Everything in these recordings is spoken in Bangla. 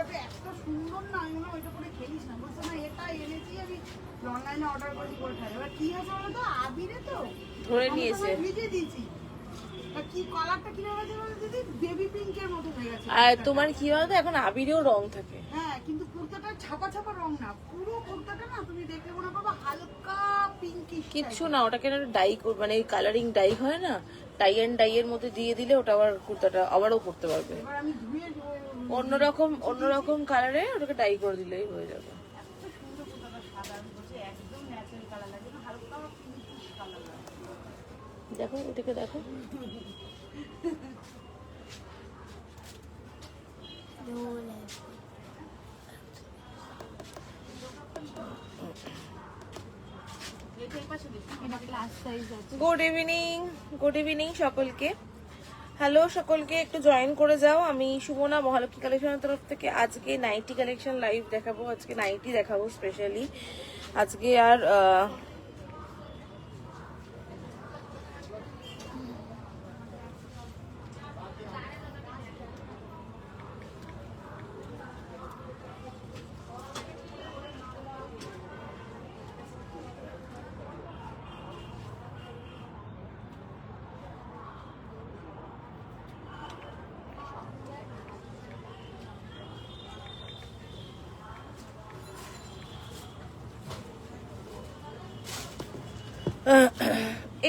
কুর্তাটা এত সুন্দর না, আমি বললাম ওইটা করে খেলিস না, বলছে না এটা এনেছি আমি অনলাইনে অর্ডার করে খাই। এবার কি আছে বলো তো, আবিরে তো ধরে নিয়েছে, ভিজে দিয়েছি। কি কালারটা কি হয়ে গেছে বলো দিদি, বেবি পিঙ্কের মতো হয়ে গেছে। আর তোমার কি বলতো এখন আবিরেও রং থাকে। হ্যাঁ কিন্তু কুর্তাটা ছাপা ছাপা রং না, পুরো কুর্তাটা না তুমি দেখলে মনে পাবা হালকা পিঙ্কিশ। কিচ্ছু না, ওটাকে ডাই মানে কালারিং ডাই হয় না, টাই অ্যান্ড ডাই এর মধ্যে দিয়ে দিলে ওটা আবার কুর্তাটা আবারও পরতে পারবে। এবার আমি ধুয়ে অন্যরকম কালারে ওটাকে ডাই করে দিলেই হয়ে যাবে। এত সুন্দর কুর্তাটা, সাদা বলছে একদম ন্যাচারাল কালার লাগে না, হালকা পিঙ্কিশ কালার লাগে। দেখো এটাকে দেখো, গুড ইভিনিং সকলকে। হ্যালো সকলকে, একটু জয়েন করে যাও। আমি সুমনা, মহালক্ষ্মী কালেকশনের তরফ থেকে আজকে নাইটি কালেকশন লাইভ দেখাবো। আজকে নাইটি দেখাবো স্পেশালি। আজকে আর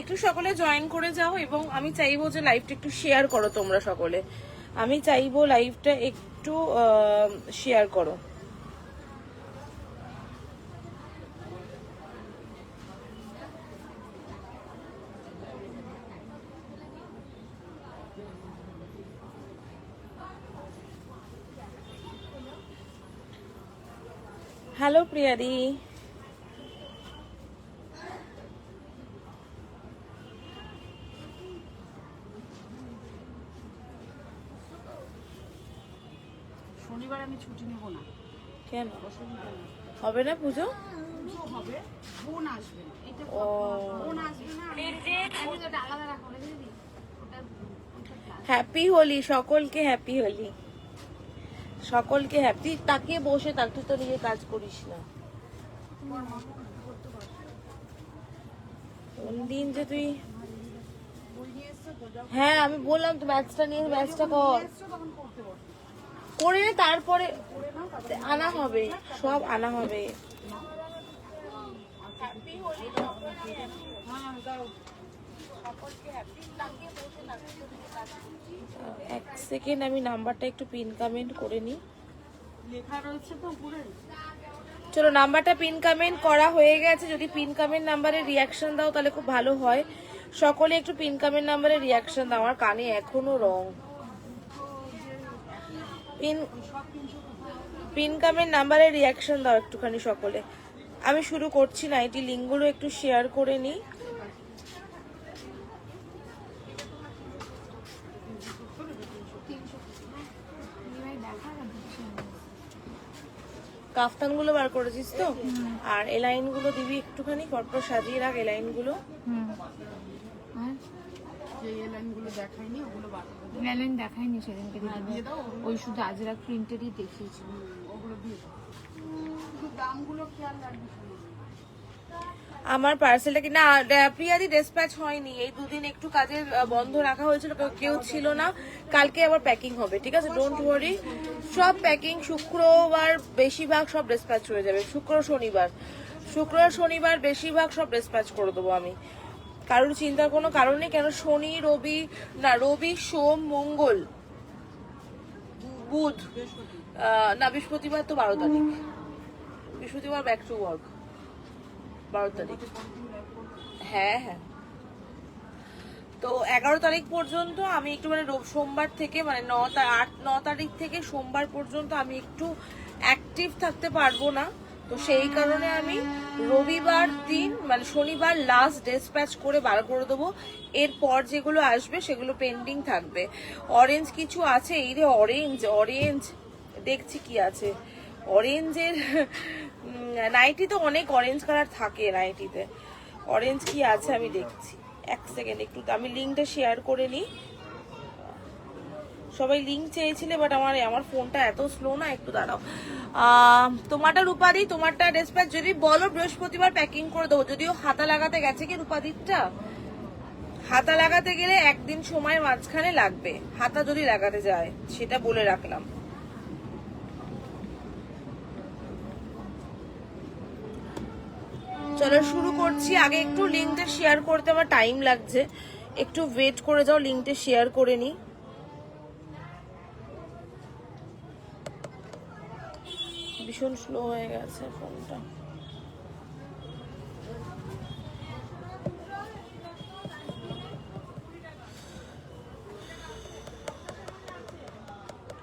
একটু সকলে জয়েন করে যাও এবং আমি চাইবো যে লাইভটা একটু শেয়ার করো তোমরা সকলে। আমি চাইবো লাইভটা একটু শেয়ার করো। হ্যালো প্রিয়াদি, শনিবার আমি ছুটি নেব না। কেন হবে না পুজো? পুজো হবে, বোন আসবে না, এটা ও বোন আসবে না, আমি ওটা আলাদা রাখবো না দিদি। হ্যাপি হোলি সকলকে, হ্যাপি হোলি সকলকে, হ্যাপি। তাকিয়ে বসে থাক, তুই তো নিজে কাজ করিস না। কোন দিন যে তুই, হ্যাঁ আমি বললাম তো ম্যাচটা নিয়ে, ম্যাচটা কর করে নে, তারপরে আনা হবে, সব আনা হবে। এক সেকেন্ড আমি নাম্বারটা একটু পিন কমেন্ট করে নিই। লেখা রয়েছে তো উপরে। চলো নাম্বারটা পিন কমেন্ট করা হয়ে গেছে। যদি পিন কমেন্ট নাম্বারে রিয়াকশন দাও তাহলে খুব ভালো হয়। সকলে একটু পিন কমেন্ট নাম্বারে রিয়াকশন দাও। আমার কানে এখনো রং। পিন কমেন্ট নাম্বারে রিয়াকশন দাও একটুখানি সকলে। আমি শুরু করছি, নাইটি লিঙ্কগুলো একটু শেয়ার করে নিই। কাফতানগুলো বার করেছিস তো? আর এলাইন গুলো দিবি একটুখানি, পরপর সাজিয়ে রাখ এলাইন গুলো। দেখাইনি ওগুলো বার করে দাও। এলাইন দেখাইনি সেদিনকে দিয়ে দিদি, দাও, ওই শুধু আজরাক প্রিন্টেরই দেখিয়েছি। ওগুলো দিয়ে দাও। শুধু দামগুলো খেয়াল রাখবি। আমার পার্সেলটা কি না প্রিয়াদি ডিসপ্যাচ হয়নি, এই দুদিন একটু কাজের বন্ধ রাখা হয়েছিল, কেউ ছিল না। কালকে আবার প্যাকিং হবে, ঠিক আছে, ডোন্ট ওয়ারি। সব প্যাকিং শুক্রবার বেশিরভাগ সব ডিসপ্যাচ হয়ে যাবে। শুক্র শনিবার বেশিরভাগ সব ডিসপ্যাচ করে দেবো আমি। কারোর চিন্তার কোনো কারণ নেই। কেন রবি সোম মঙ্গল বুধ না বৃহস্পতিবার তো 12 তারিখ, বৃহস্পতিবার ব্যাক টু ওয়ার্ক 12 তারিখ। হ্যাঁ হ্যাঁ, তো 11 তারিখ পর্যন্ত আমি একটু মানে সোমবার থেকে মানে 9 তারিখ থেকে সোমবার পর্যন্ত আমি একটু অ্যাক্টিভ থাকতে পারবো না। তো সেই কারণে আমি রবিবার দিন মানে শনিবার লাস্ট ডিসপ্যাচ করে বার করে দেবো। এরপর যেগুলো আসবে সেগুলো পেন্ডিং থাকবে। অরেঞ্জ কিছু আছে, এই রে অরেঞ্জ দেখছি কি আছে। অরেঞ্জের নাইটি তো অনেক অরেঞ্জ কালার থাকে নাইটিতে। অরেঞ্জ কি আছে আমি দেখছি, এক সেকেন্ড একটু আমি লিঙ্কটা শেয়ার করে নিই। সবাই লিঙ্ক চেয়েছিলে, বাট আমার ফোনটা এত স্লো না, একটু দাঁড়াও। তোমারটা রূপাদি, তোমারটা ডেসপ্যাচ যদি বলো বৃহস্পতিবার প্যাকিং করে দেবো। যদিও হাতা লাগাতে গেছে কি রূপাদিরটা, হাতা লাগাতে গেলে একদিন সময় মাঝখানে লাগবে, হাতা যদি লাগাতে যায়, সেটা বলে রাখলাম। চলো শুরু করছি। আগে একটু লিঙ্কটা শেয়ার করতে আমার টাইম লাগছে, একটু ওয়েট করে যাও, লিঙ্কটা শেয়ার করে নি। ভীষণ স্লো হয়ে গেছে ফোনটা।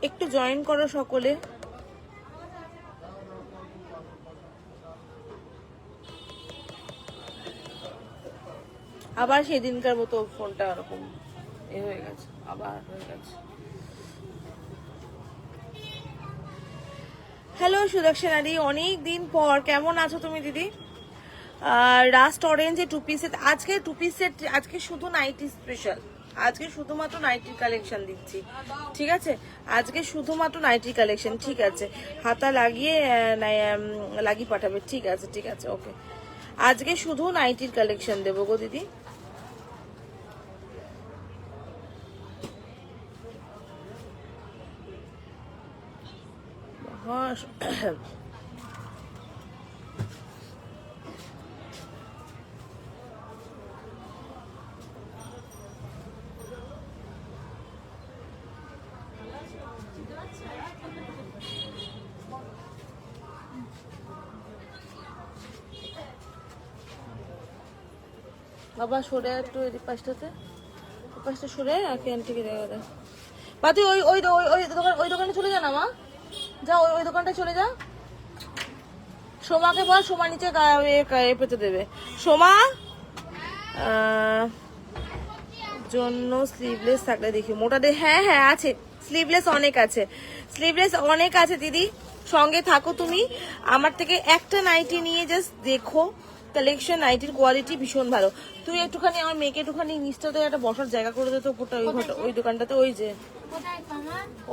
একটু জয়েন করো সকলে। আবার সেদিনকার মতো ফোনটা এরকম হয়ে গেছে, আবার হয়ে গেছে। হ্যালো সুদর্শনাদি, অনেক দিন পর, কেমন আছো তুমি দিদি? রাস্ট অরেঞ্জে 2 পিস সেট, আজকে 2 পিস সেট, আজকে শুধু নাইটি স্পেশাল, আজকে শুধুমাত্র নাইটির কালেকশন দিচ্ছি, ঠিক আছে? আজকে শুধুমাত্র নাইটির কালেকশন, ঠিক আছে? হাতা লাগিয়ে লাগিয়ে পাঠাবে, ঠিক আছে, ঠিক আছে, ওকে। আজকে শুধু নাইটির কালেকশন দেবো গো দিদি। হ্যাঁ বাবা সরে একটু এই পাশটাতে, ওই পাশটা সরে আঁকে আন্টিকে দেখা দেয়। বা তুই ওই ওই ওই দোকানে চলে যা না মা, যা ওই দোকানটা চলে যা। সোমাকে বল, সোমা নিচে পেতে দেবে। সোমা জন্য স্লিভলেস থাকলে দেখি মোটা দে। হ্যাঁ হ্যাঁ আছে, স্লিভলেস অনেক আছে, স্লিভলেস অনেক আছে দিদি, সঙ্গে থাকো তুমি। আমার থেকে একটা নাইটি নিয়ে জাস্ট দেখো, কালেকশন নাইটির কোয়ালিটি ভীষণ ভালো। তুই একটুখানি আমার মেয়েকে একটুখানি নিচটাতে একটা বসার জায়গা করে দে তো, ওপরটা ওই দোকানটাতে, ওই যে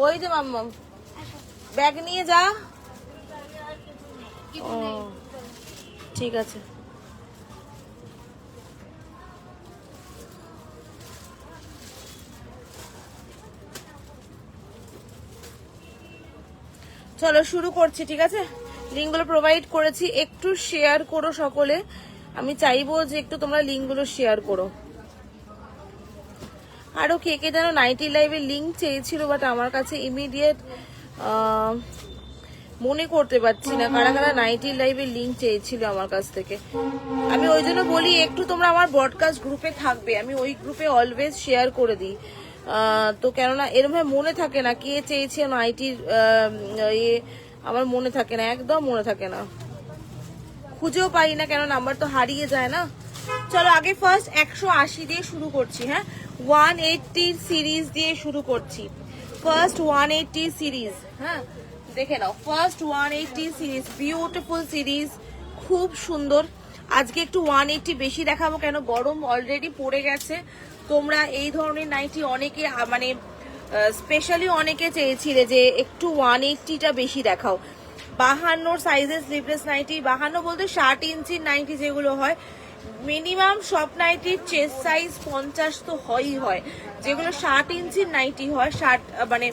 ওই যে মাম্মাম ব্যাগ নিয়ে যা। ও ঠিক আছে, চলো শুরু করছি, ঠিক আছে? লিঙ্কগুলো প্রোভাইড করেছি, একটু শেয়ার করো সকলে। আমি চাইবো যে একটু তোমরা লিঙ্কগুলো শেয়ার করো। আরো কে কে যেন নাইটি লাইভের লিঙ্ক চেয়েছিল, বাট আমার কাছে ইমিডিয়েট মনে করতে পারছি না কারা কারা নাইটি লাইভের লিঙ্ক চেয়েছিল আমার কাছ থেকে। আমি ওই জন্য বলি একটু তোমরা আমার ব্রডকাস্ট গ্রুপে থাকবে, আমি ওই গ্রুপে অলওয়েজ শেয়ার করে দিই। তো কেননা এরকম মনে থাকে না কে চেয়েছে নাইটির ইয়ে, আমার মনে থাকে না, একদম মনে থাকে না, খুঁজেও পাই না, কেন নাম্বার তো হারিয়ে যায় না। চলো আগে ফার্স্ট 180 দিয়ে শুরু করছি। হ্যাঁ 180 সিরিজ দিয়ে শুরু করছি, ফার্স্ট 180 সিরিজ। হ্যাঁ দেখে নাও, ফার্স্ট 180 সিরিজ, বিউটিফুল সিরিজ, খুব সুন্দর। আজকে একটু 180 বেশি দেখাবো, কেন গরম অলরেডি পড়ে গেছে। তোমরা এই ধরনের নাইটি অনেকে মানে স্পেশালি অনেকে চেয়েছিলে যে একটু 180টা বেশি দেখাও। 52 সাইজের স্লিভলেস নাইটি, 52 বলতে 60 ইঞ্চির নাইটি যেগুলো হয়, মিনিমাম সব নাইটির চেস্ট সাইজ 50 তো হয়ই হয়। যেগুলো 60 ইঞ্চির নাইটি হয়, 60 মানে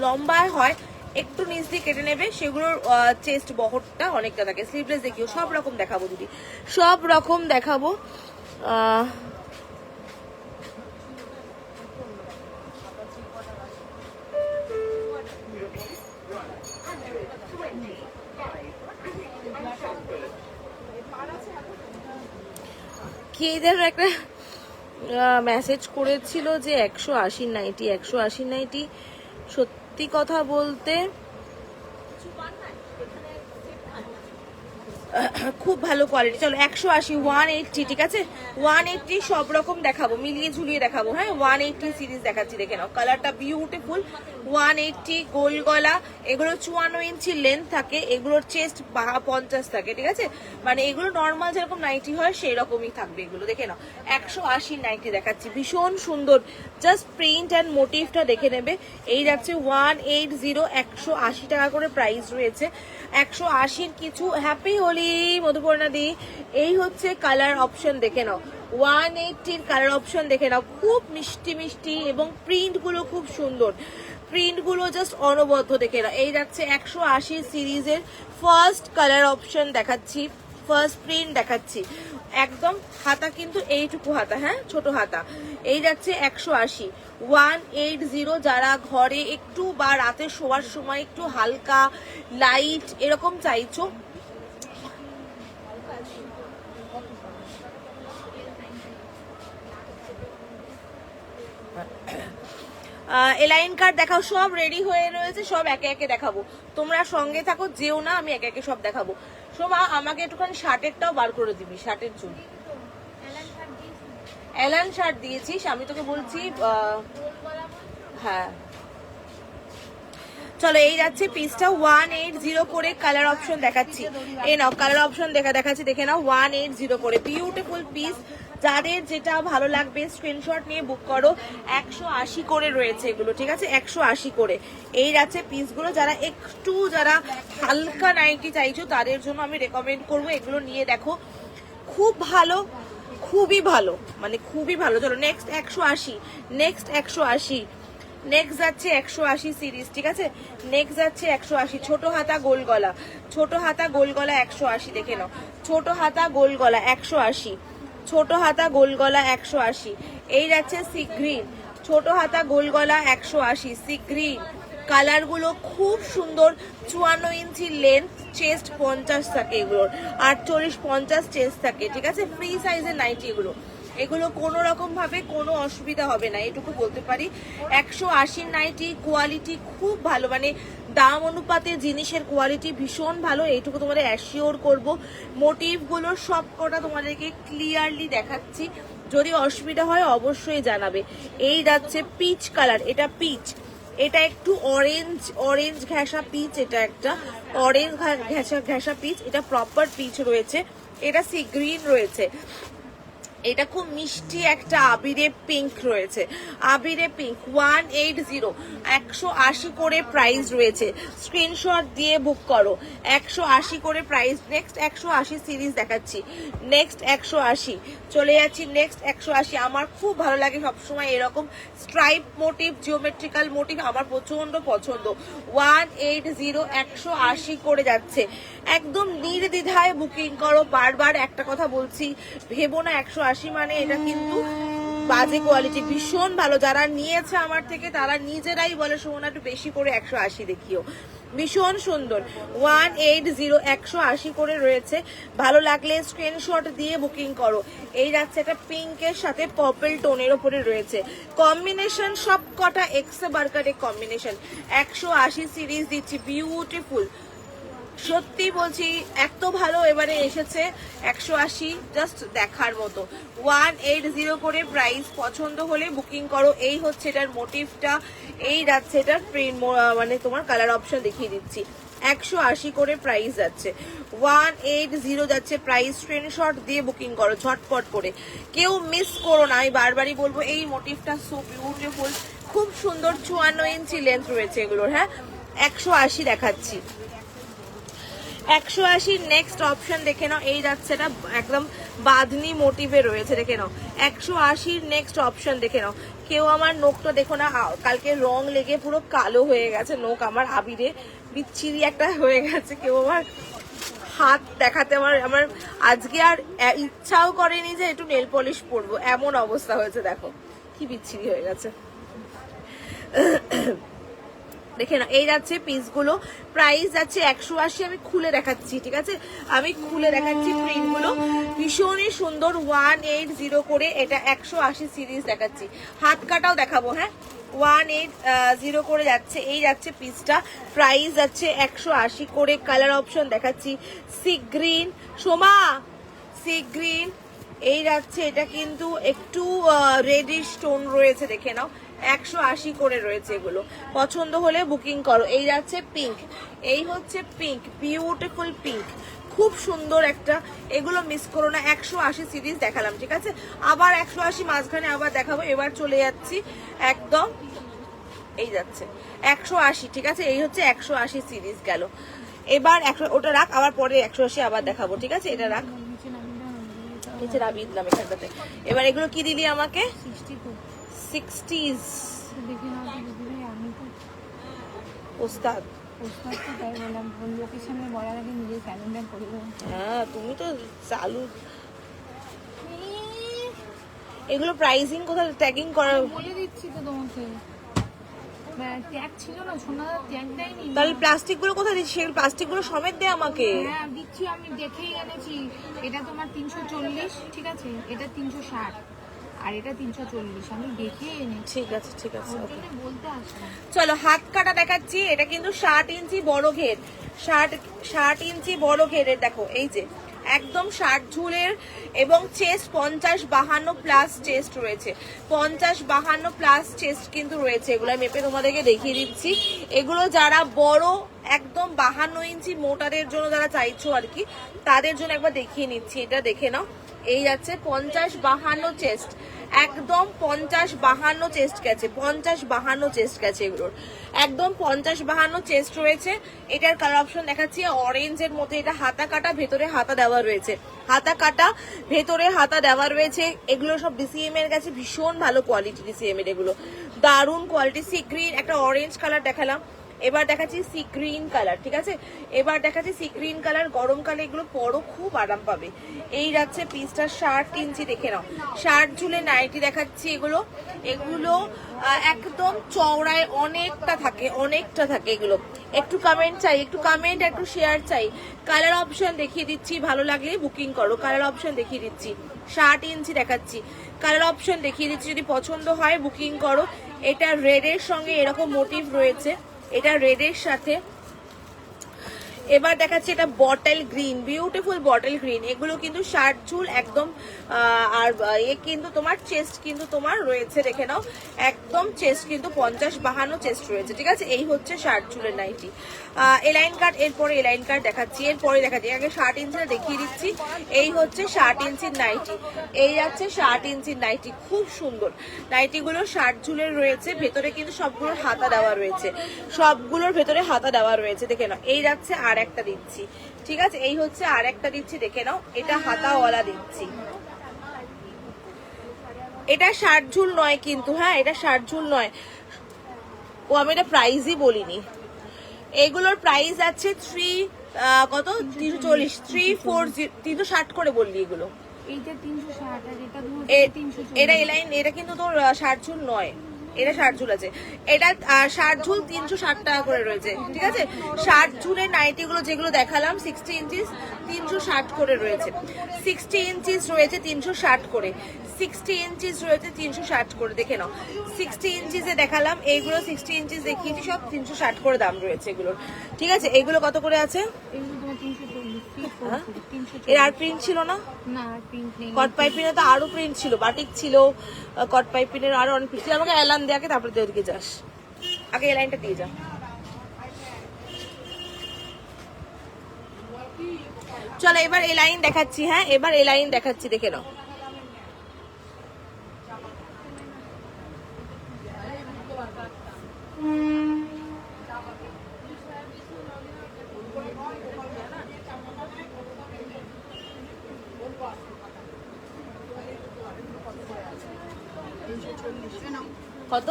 লম্বায় হয়, একটু নিচ দিয়ে কেটে নেবে, সেগুলোর চেস্ট বহরটা অনেকটা থাকে। স্লিভলেস দেখিও, সব রকম দেখাবো দিদি, সব রকম দেখাবো। কে যেন একটা মেসেজ করেছিল যে 180 নাইটি, 180 নাইটি। সত্যি কথা বলতে খুব ভালো কোয়ালিটি। চলো 180, 180, ঠিক আছে 180 সব রকম দেখাবো, মিলিয়ে ঝুলিয়ে দেখাবো। হ্যাঁ 180 সিরিজ দেখাচ্ছি, দেখে নাও কালারটা বিউটিফুল। 180 গোল গলা, এগুলো 54 ইঞ্চি লেন্থ থাকে, এগুলোর চেস্ট 50 থাকে, ঠিক আছে মানে এগুলো নর্মাল যেরকম নাইটি হয় সেই রকমই থাকবে এগুলো, দেখে নাও 180 নাইটি দেখাচ্ছি, ভীষণ সুন্দর। জাস্ট প্রিন্ট অ্যান্ড মোটিভটা দেখে নেবে। এই যাচ্ছে 180, 180 টাকা করে প্রাইস রয়েছে। 180-র কিছু হ্যাপি হোলি মধুপর্ণা দি। এই হচ্ছে কালার অপশন, দেখে নাও 180-র কালার অপশন দেখে নাও, খুব মিষ্টি মিষ্টি এবং প্রিন্টগুলো খুব সুন্দর, প্রিন্টগুলো জাস্ট অনবদ্য, দেখে নাও। এই যাচ্ছে 180 সিরিজের ফার্স্ট কালার অপশন দেখাচ্ছি, ফার্স্ট প্রিন্ট দেখাচ্ছি, একদম হাতা কিন্তু এইটুকু হাতা, হ্যাঁ ছোট হাতা। এই যাচ্ছে 180, 180 যারা ঘরে একটু বা রাতে শোয়ার সময় একটু হালকা লাইট এরকম চাইছো, এলাইন কার্ড দেখাও, সব রেডি হয়ে রয়েছে, সব একে একে দেখাবো, তোমরা সঙ্গে থাকো, যেও না, আমি একে একে সব দেখাবো। সোমা আমাকে একটুখানি শার্টেরটাও বার করে দিবি, শার্টের চুল। অ্যালান শার্ট দিয়েছিস, আমি তোকে বলছি হ্যাঁ চলো। এই যাচ্ছে পিসটা 180 করে কালার অপশন দেখাচ্ছি, এই নাও কালার অপশন দেখাচ্ছি, দেখে নাও 180 করে বিউটিফুল পিস। যাদের যেটা ভালো লাগবে স্ক্রিনশট নিয়ে বুক করো। 180 করে রয়েছে এগুলো, ঠিক আছে 180 করে। এই যাচ্ছে পিসগুলো, যারা হালকা নাইটি চাইছো তাদের জন্য আমি রেকমেন্ড করবো এগুলো নিয়ে দেখো, খুব ভালো, খুবই ভালো, মানে খুবই ভালো। চলো নেক্সট 180, নেক্সট 180, নেক্সট যাচ্ছে 180 সিরিজ, ঠিক আছে নেক্সট যাচ্ছে 180 ছোট হাতা গোল গলা, ছোট হাতা গোল গলা 180, দেখে নাও ছোট হাতা গোল গলা 180, ছোট হাতা গোল গলা 180। এই যাচ্ছে সি গ্রিন, ছোট হাতা গোল গলা 180, সি গ্রিন। কালারগুলো খুব সুন্দর, 54 ইঞ্চি লেন্থ, চেস্ট 50 থাকে এগুলোর, 48-50 চেস্ট থাকে, ঠিক আছে ফ্রি সাইজের নাইটি এগুলো, এগুলো কোনো রকম ভাবে কোনো অসুবিধা হবে না, এটুকু বলতে পারি। 180 নাইটি, কোয়ালিটি খুব ভালো, মানে দাম অনুপাতে জিনিসের কোয়ালিটি ভীষণ ভালো, এইটুকু তোমাদের অ্যাসিওর করবো। মোটিভগুলো সব কটা তোমাদেরকে ক্লিয়ারলি দেখাচ্ছি, যদি অসুবিধা হয় অবশ্যই জানাবে। এই যাচ্ছে পিচ কালার, এটা পিচ, এটা একটু অরেঞ্জ ঘেঁষা পিচ, এটা একটা অরেঞ্জ ঘেঁষা পিচ, এটা প্রপার পিচ রয়েছে, এটা সি গ্রিন রয়েছে, এটা খুব মিষ্টি একটা আবিরে পিঙ্ক রয়েছে, আবিরে পিঙ্ক 180, 180 করে প্রাইস রয়েছে, স্ক্রিনশট দিয়ে বুক করো। 180 করে প্রাইস। নেক্সট 180 সিরিজ দেখাচ্ছি, নেক্সট 180 চলে যাচ্ছি, নেক্সট 180। আমার খুব ভালো লাগে সবসময় এরকম স্ট্রাইপ মোটিভ, জিওমেট্রিক্যাল মোটিভ, আমার প্রচন্ড পছন্দ। 180, 180 করে যাচ্ছে, একদম নির্দ্বিধায় বুকিং করো। বারবার একটা কথা বলছি, ভেবো না 180 মানে এটা কিন্তু বাজে কোয়ালিটি, ভীষণ ভালো। যারা নিয়েছে আমার থেকে তারা নিজেরাই বলে সোনা একটু বেশি করে 180 দেখিও, ভীষণ সুন্দর। 180, 180 করে রয়েছে, ভালো লাগলে স্ক্রিনশট দিয়ে বুকিং করো। এই যাচ্ছে একটা পিঙ্কের সাথে পার্পল টোনের ওপরে রয়েছে, কম্বিনেশন সব কটা এক্সে বার্কারের কম্বিনেশন। 180 সিরিজ দিচ্ছি, বিউটিফুল, সত্যি বলছি এত ভালো এবারে এসেছে 180, জাস্ট দেখার মতো। 180 করে প্রাইস, পছন্দ হলে বুকিং করো। এই হচ্ছে এটার মোটিভটা, এই যাচ্ছে এটার প্রিন্ট, মানে তোমার কালার অপশন দেখিয়ে দিচ্ছি। 180 করে প্রাইস যাচ্ছে, 180 যাচ্ছে প্রাইস। স্ক্রিনশট দিয়ে বুকিং করো ঝটপট করে, কেউ মিস করো না, আমি বারবারই বলবো। এই মোটিভটা সো বিউটিফুল, খুব সুন্দর, 54 ইঞ্চি লেন্থ রয়েছে এগুলোর। হ্যাঁ 180 দেখাচ্ছি, 180 নেক্সট অপশন দেখে নাও। এই যাচ্ছে এটা একদম বাঁধনি মোটিভে রয়েছে, দেখে নাও 180 নেক্সট অপশন দেখে নাও। কেউ আমার নোকটা দেখো না, কালকে রং লেগে পুরো কালো হয়ে গেছে নোক আমার, আবিরে বিচ্ছিরি একটা হয়ে গেছে। কেউ আমার হাত দেখাতে আমার আজকে আর ইচ্ছাও করেনি যে একটু নেল পলিশ পরবো, এমন অবস্থা হয়েছে, দেখো কি বিচ্ছিরি হয়ে গেছে। দেখে না, এই যাচ্ছে পিসগুলো, প্রাইস যাচ্ছে 180। আমি খুলে দেখাচ্ছি, ঠিক আছে আমি খুলে দেখাচ্ছি, প্রিন্টগুলো ভীষণই সুন্দর। 180 করে এটা 180 সিরিজ দেখাচ্ছি, হাত কাটাও দেখাবো। হ্যাঁ 1880 করে যাচ্ছে, এই যাচ্ছে পিসটা। প্রাইস যাচ্ছে 180 করে। কালার অপশন দেখাচ্ছি, sea green, Soma sea green, এই যাচ্ছে। এটা কিন্তু একটু রেডিশ টোন রয়েছে, দেখে নাও। 180 করে রয়েছে এগুলো। পছন্দ হলে বুকিং করো। এই যাচ্ছে পিঙ্ক, এই হচ্ছে পিঙ্ক, বিউটিফুল পিঙ্ক, খুব সুন্দর একটা। এগুলো মিস করো না। 180 সিরিজ দেখালাম, ঠিক আছে? আবার 180 মাঝখানে আবার দেখাবো। এবার চলে যাচ্ছি একদম, এই যাচ্ছে 180, ঠিক আছে? এই হচ্ছে 180 সিরিজ গেল। এবার ওটা রাখ, আবার পরে 180 আবার দেখাবো, ঠিক আছে? এটা রাখ, নিচে নামিয়ে দিলাম এখানটাতে। এবার এগুলো কি দিলি আমাকে? 60s দেখি না দিদি ভাই, আমি তো ওস্তাদ। পোস্টার তো তাই বললাম, লোকেশনে বলার আগে নিজের ক্যালেন্ডার করে দেবো। হ্যাঁ, তুমি তো চালু। এগুলো প্রাইসিং কোথায় ট্যাগিং করা? বলে দিচ্ছি তো তোমাকে, ট্যাগ ছিল না, সোনাদার ট্যাগ দেয়নি। তাহলে প্লাস্টিক গুলো কোথায় দিচ্ছি? সেই প্লাস্টিক গুলো সমেত দে আমাকে। হ্যাঁ দিচ্ছি, আমি দেখেই এনেছি। এটা তোমার 340, ঠিক আছে? এটা 360 আর এটা 340, আমি দেখেই এনেছি। ঠিক আছে, ঠিক আছে, ওর ওকে। জন্য বলতে আসলাম। চলো হাত কাটা দেখাচ্ছি। এটা কিন্তু 60 ইঞ্চি বড় ঘের, 60 ইঞ্চি বড় ঘেরের। দেখো এই যে একদম 60 ঝুলের, এবং চেস্ট 50-52 প্লাস চেস্ট রয়েছে। 50-52 প্লাস চেস্ট কিন্তু রয়েছে। এগুলো মেপে তোমাদেরকে দেখিয়ে দিচ্ছি। এগুলো যারা বড় একদম 52 ইঞ্চি মোটাদের জন্য যারা চাইছো আর কি, তাদের জন্য একবার দেখিয়ে নিচ্ছি। এটা দেখে নাও, এই যাচ্ছে 50-52 চেস্ট, একদম 50-52 চেস্ট গেছে, 50-52 চেস্ট গেছে এগুলোর, একদম 50-52 চেস্ট রয়েছে। এটার কালার অপশন দেখাচ্ছি অরেঞ্জের মধ্যে। এটা হাতা কাটা, ভেতরে হাতা দেওয়া রয়েছে, হাতা কাটা, ভেতরে হাতা দেওয়া রয়েছে। এগুলো সব ডিসিএম এর কাছে ভীষণ ভালো কোয়ালিটি, ডিসিএম এর এগুলো দারুণ কোয়ালিটি। সি গ্রিন, একটা অরেঞ্জ কালার দেখালাম, এবার দেখাচ্ছি সি গ্রিন কালার, ঠিক আছে? এবার দেখাচ্ছি সি গ্রিন কালার। গরমকালে এগুলো পরো, খুব আরাম পাবে। এই যাচ্ছে পিসটা 60 ইঞ্চি, দেখে নাও। 60 ঝুলে নাইটি দেখাচ্ছি। এগুলো এগুলো একদম চওড়ায় অনেকটা থাকে, অনেকটা থাকে এগুলো। একটু কমেন্ট চাই, একটু কমেন্ট, একটু শেয়ার চাই। কালার অপশন দেখিয়ে দিচ্ছি, ভালো লাগলে বুকিং করো। কালার অপশন দেখিয়ে দিচ্ছি, 60 ইঞ্চি দেখাচ্ছি। কালার অপশন দেখিয়ে দিচ্ছি, যদি পছন্দ হয় বুকিং করো। এটা রেডের সঙ্গে এরকম মোটিভ রয়েছে, এটা রেডের সাথে। এবার দেখাচ্ছি এটা bottle green, beautiful bottle green. এগুলো কিন্তু 60 ঝুল একদম। আর এ কিন্তু তোমার চেস্ট কিন্তু তোমার রয়েছে, দেখে নাও, একদম চেস্ট কিন্তু 50-52 চেস্ট রয়েছে, ঠিক আছে? এই হচ্ছে 60 ঝুলের নাইটি। এলাইন কাট, এরপরে এলাইন কাট দেখাচ্ছি, এরপরে দেখাচ্ছি। আগে 60 ইঞ্চিটা দেখিয়ে দিচ্ছি। এই হচ্ছে 60 ইঞ্চির নাইটি, এই যাচ্ছে 60 ইঞ্চির নাইটি, খুব সুন্দর নাইটিগুলো। 60 ঝুলের রয়েছে, ভেতরে কিন্তু সবগুলোর হাতা দেওয়া রয়েছে, সবগুলোর ভেতরে হাতা দেওয়া রয়েছে, দেখে নাও। এই যাচ্ছে আর একটা দিচ্ছি, ঠিক আছে? এই হচ্ছে আর একটা দিচ্ছি, দেখে নাও। এটা হাতাওয়ালা দিচ্ছি। এটা 60 ঝুল নয় কিন্তু, হ্যাঁ এটা 60 ঝুল নয়। ও আমি এটা প্রাইসই বলিনি। এগুলোর প্রাইস আছে কত? 340, 360 করে বললি এগুলো। এইটা 360 আর এটা এটা এলাইন, এটা কিন্তু তোর 60 ঝুল নয়, এটা 60 ঝুল আছে। এটা 60 ঝুল 360 টাকা করে রয়েছে, ঠিক আছে? 60 ঝুলের নাইটি গুলো যেগুলো দেখালাম 60 ইঞ্চিস 360 করে রয়েছে, 60 ইঞ্চিস রয়েছে 360 করে, 60 ইঞ্চিস রয়েছে 360 করে, দেখে নাও। 60 ইঞ্চিসে দেখালাম, এইগুলো 60 ইঞ্চিস দেখিয়েছি, সব 360 করে দাম রয়েছে এগুলোর, ঠিক আছে? এগুলো কত করে আছে? এর আর প্রিন্ট ছিল না? না প্রিন্ট নেই। কট পাইপিনে তো আরো প্রিন্ট ছিল, বাটিক ছিল, কট পাইপিনের আরো অনেক প্রিন্ট ছিল। আমাকে এলান দেয়াকে, তারপরে তুই ওদিকে যাস, আগে এলাইনটা দিয়ে যা। চলো এবার এলাইন দেখাচ্ছি, হ্যাঁ এবার এলাইন দেখাচ্ছি, দেখে নাও। কত?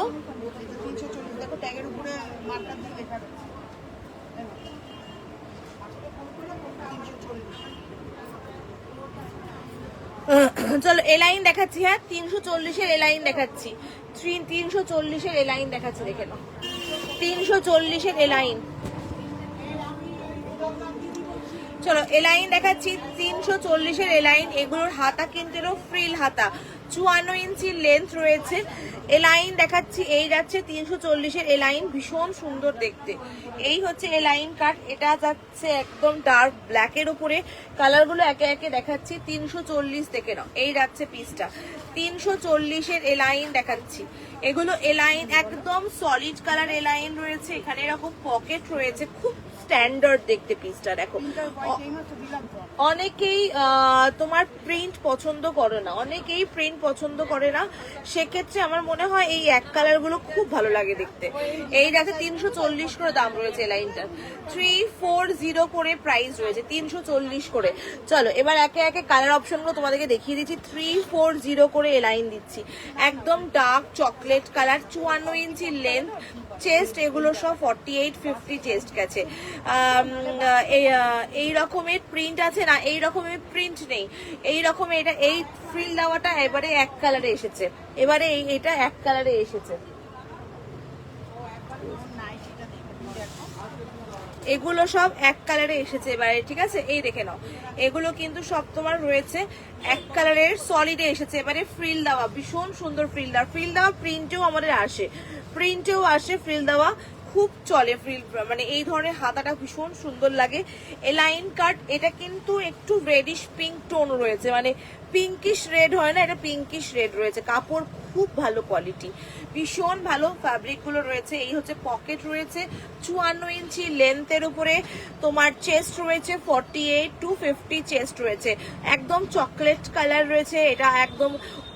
340, দেখো ট্যাগের উপরে মার্কার দিয়ে লেখা রয়েছে। চলো এলাইন দেখাচ্ছি, হ্যাঁ 340-এর এলাইন দেখাচ্ছি, 340-এর এলাইন দেখাচ্ছি, দেখে নাও। 340-এর এলাইন, চলো এলাইন দেখাচ্ছি, 340-এর এলাইন। এগুলোর হাতা কিন্তু ফ্রিল হাতা, 54 ইঞ্চি লেন্থ রয়েছে। এলাইন দেখাচ্ছি, এই যাচ্ছে 340-এর এলাইন, ভীষণ সুন্দর দেখতে। এই হচ্ছে এলাইন কাট, এটা যাচ্ছে একদম ডার্ক ব্ল্যাকের উপরে। কালারগুলো একে একে দেখাচ্ছি। 340 দেখে নাও, এই যাচ্ছে পিসটা 340-এর এলাইন দেখাচ্ছি। এগুলো এলাইন একদম সলিড কালার এলাইন রয়েছে। এখানে এরকম পকেট রয়েছে, খুব স্ট্যান্ডার্ড দেখতে পিসটা। দেখো অনেকেই তোমার প্রিন্ট পছন্দ করে না, অনেকেই প্রিন্ট পছন্দ করে না, সেক্ষেত্রে আমার মনে হয় এই এক কালার গুলো খুব ভালো লাগে দেখতে। এই যাতে 340 করে দাম রয়েছে লাইনটার, 340 করে প্রাইস রয়েছে, 340 করে। চলো এবার একে একে কালার অপশন গুলো তোমাদেরকে দেখিয়ে দিচ্ছি। 340 করে এ লাইন দিচ্ছি, একদম ডার্ক চকলেট কালার, 54 ইঞ্চি লেন্থ, চেস্ট এগুলো সব 48-50 চেস্ট গেছে। এই রকমের প্রিন্ট আছে না, এই রকমের প্রিন্ট নেই, এই রকমের এটা এই ফ্রিল দেওয়াটা এবারে এক কালারে এসেছে, এবারে এটা এক কালারে এসেছে। এগুলো সব এক কালারে এসেছে এবারে, ঠিক আছে? এই দেখে নাও, এগুলো কিন্তু সব তোমার রয়েছে এক কালারের সলিডে এসেছে। এবারে ফ্রিল দেওয়া, ভীষণ সুন্দর ফ্রিল দেওয়া, ফ্রিল দেওয়া প্রিন্টেও আমাদের আসে, প্রিন্টেও আসে ফ্রিল দেওয়া, খুব চলে ফ্রিল, মানে এই ধরনের হাতাটা ভীষণ সুন্দর লাগে। এলাইন কাট, এটা কিন্তু একটু রেডিশ পিঙ্ক টোন রয়েছে, মানে পিঙ্কিশ রেড হয় না, এটা পিঙ্কিশ রেড রয়েছে। কাপড় খুব ভালো কোয়ালিটি, ভীষণ ভালো ফ্যাব্রিক গুলো রয়েছে। এই হচ্ছে পকেট রয়েছে, 54 ইঞ্চি লেন্থের উপরে তোমার চেস্ট রয়েছে, 48-50 চেস্ট রয়েছে। একদম চকলেট কালার রয়েছে, এটা একদম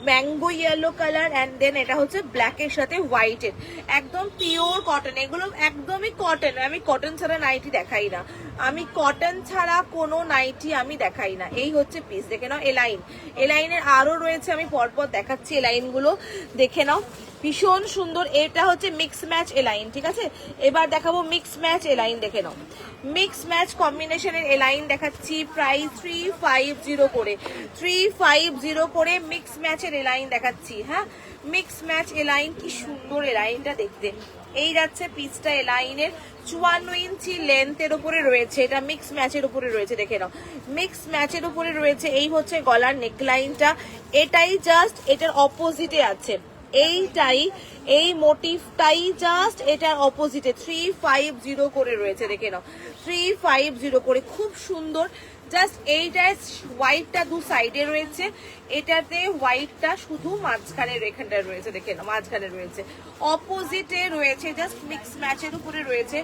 mango yellow colour, and then এটা হচ্ছে ব্ল্যাকের সাথে হোয়াইটের, একদম পিওর কটন। এগুলো একদমই কটন, আমি কটন ছাড়া নাইটি দেখাই না, আমি কটন ছাড়া কোনো নাইটি আমি দেখাই না। এই হচ্ছে পিস, দেখে নাও এলাইন, এলাইনের আরো রয়েছে, আমি পরপর দেখাচ্ছি এলাইন গুলো, দেখে নাও ভীষণ সুন্দর। এটা হচ্ছে মিক্স ম্যাচ এলাইন, ঠিক আছে? এবার দেখাবো মিক্স ম্যাচ এলাইন, দেখে নাও মিক্স ম্যাচ কম্বিনেশনের এলাইন দেখাচ্ছি। প্রাইস 350 করে, 350 করে মিক্স ম্যাচের এলাইন দেখাচ্ছি। হ্যাঁ, মিক্স ম্যাচ এলাইন, কি সুন্দর এলাইনটা দেখতে। এই যাচ্ছে পিসটা এলাইনের, 54 ইঞ্চি লেন্থের উপরে রয়েছে, এটা মিক্স ম্যাচের উপরে রয়েছে, দেখে নাও মিক্স ম্যাচের উপরে রয়েছে। এই হচ্ছে গলার নেকলাইনটা, এটাই জাস্ট এটার অপোজিটে আছে, এইটাই এই মোটিভটাই জাস্ট এটার অপোজিটে 350 করে রয়েছে, দেখে নাও 350 করে, খুব সুন্দর। জাস্ট এইটা হোয়াইটটা দু সাইডে রয়েছে, এটাতে হোয়াইটটা শুধু মাঝখানের এখানটায় রয়েছে, দেখে নাও মাঝখানে রয়েছে, অপোজিটে রয়েছে, জাস্ট মিক্স ম্যাচের উপরে রয়েছে।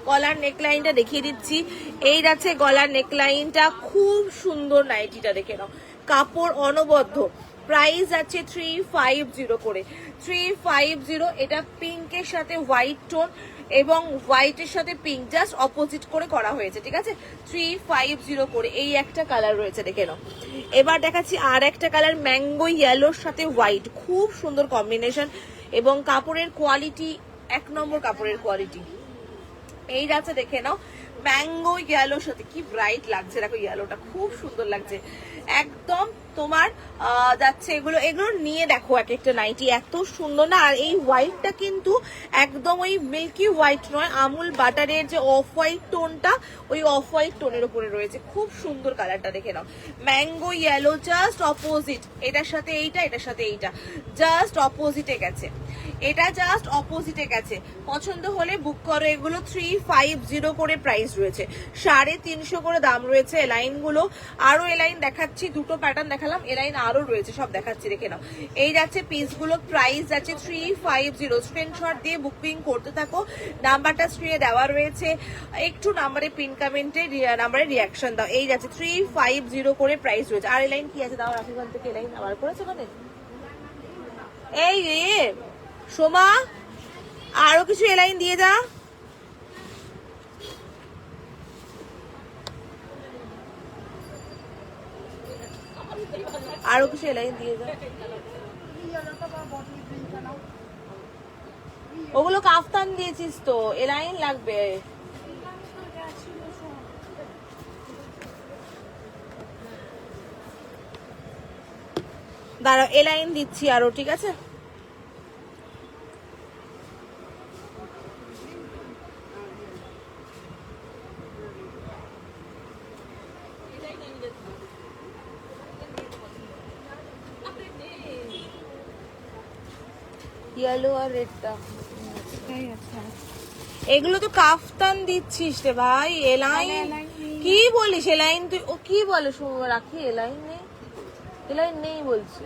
গলার নেকলাইনটা দেখিয়ে দিচ্ছি, এই যাচ্ছে গলার নেকলাইনটা, খুব সুন্দর নাইটিটা, দেখে নাও কাপড় অনবদ্য। প্রাইস আছে 350 করে, 350। এটা পিঙ্কের সাথে হোয়াইট টোন এবং হোয়াইটের সাথে পিঙ্ক জাস্ট অপোজিট করে করা হয়েছে, ঠিক আছে? 350 করে। এই একটা কালার রয়েছে, দেখে নাও। এবার দেখাচ্ছি আর একটা কালার, ম্যাঙ্গো ইয়েলোর সাথে হোয়াইট, খুব সুন্দর কম্বিনেশন এবং কাপড়ের কোয়ালিটি এক নম্বর কাপড়ের কোয়ালিটি। এই যাচ্ছে, দেখে নাও ম্যাঙ্গো ইয়েলোর সাথে, কি ব্রাইট লাগছে, দেখো ইয়েলোটা খুব সুন্দর লাগছে একদম তোমার। যাচ্ছে এগুলো নিয়ে দেখো এক একটা নাইটি এত সুন্দর না। আর এই হোয়াইটটা কিন্তু একদম ওই মিল্কি হোয়াইট নয়, আমুল বাটারের যে অফ হোয়াইট টোনটা, ওই অফ হোয়াইট টোনের উপরে রয়েছে, খুব সুন্দর কালারটা, দেখে নাও ম্যাঙ্গো ইয়েলো, জাস্ট অপোজিট, এটার সাথে এইটা, এটার সাথে এইটা জাস্ট অপোজিটে গেছে, এটা জাস্ট অপোজিটে গেছে। পছন্দ হলে বুক করো। এগুলো 350 করে প্রাইস রয়েছে, 350 করে দাম রয়েছে। এলাইন গুলো আরো এলাইন দেখাচ্ছি, দুটো প্যাটার্ন দেখালাম, এলাইন আরো রয়েছে, সব দেখাচ্ছি, দেখে নাও। এই যাচ্ছে পিস গুলো, প্রাইস যাচ্ছে 350। স্ক্রিনশট দিয়ে বুকিং করতে থাকো, নাম্বারটা স্ক্রিনে দেওয়া রয়েছে, একটু নাম্বারে পিন কমেন্টে নাম্বারে রিয়াকশন দাও। এই যাচ্ছে 350 করে প্রাইস রয়েছে। আর এলাইন কি আছে দাও, রাখিগঞ্জ থেকে এলাইন আবার করেছে ওখানে। এই রে সোমা, আরো কিছু এলাইন দিয়ে যা। আরো কিছু এলাইন দিয়ে যা। ওগুলো কাফতান দিয়েছিস তো, এলাইন লাগবে। দাঁড়াও, এলাইন দিচ্ছি আরো, ঠিক আছে? ইয়েলো আর রেডটা। এটাই আছে। এগুলো তো কাফতান দিচ্ছিস রে ভাই, এলাইন কি বলিস? এলাইন তুই ও কি বলে রাখি, এলাইন নেই, এলাইন নেই বলছি।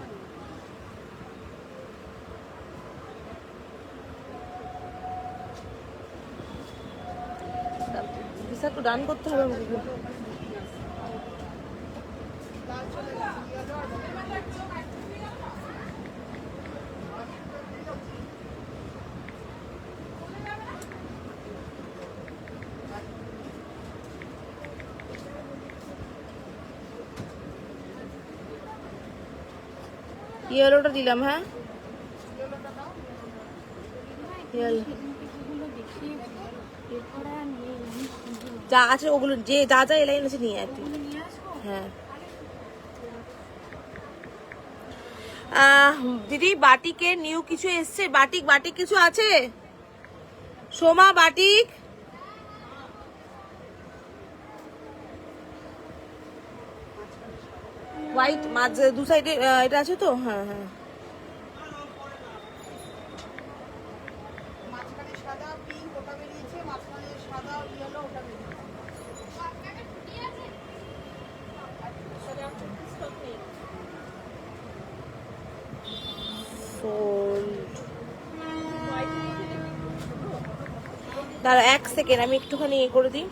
ভিসা তো ডান করতে হবে আমাকে। ইয়েলোটা দিলাম, হ্যাঁ ইয়েলো যা আছে ওগুলো, যে যা যা এলাইন আছে নিয়ে আয় তুই। হ্যাঁ দিদি বাটিকের নিউ কিছু এসছে? বাটিক বাটিক কিছু আছে সোমা? বাটিক হোয়াইট মাঝ দু সাইডে এটা আছে তো? হ্যাঁ হ্যাঁ মাঝখানে সাদা পিঙ্ক ওটা বেরিয়েছে, মাঝখানে সাদা ইয়েলো ওটা বেরিয়েছে। দাঁড়া এক সেকেন্ড, আমি একটুখানি ইয়ে করে দিই।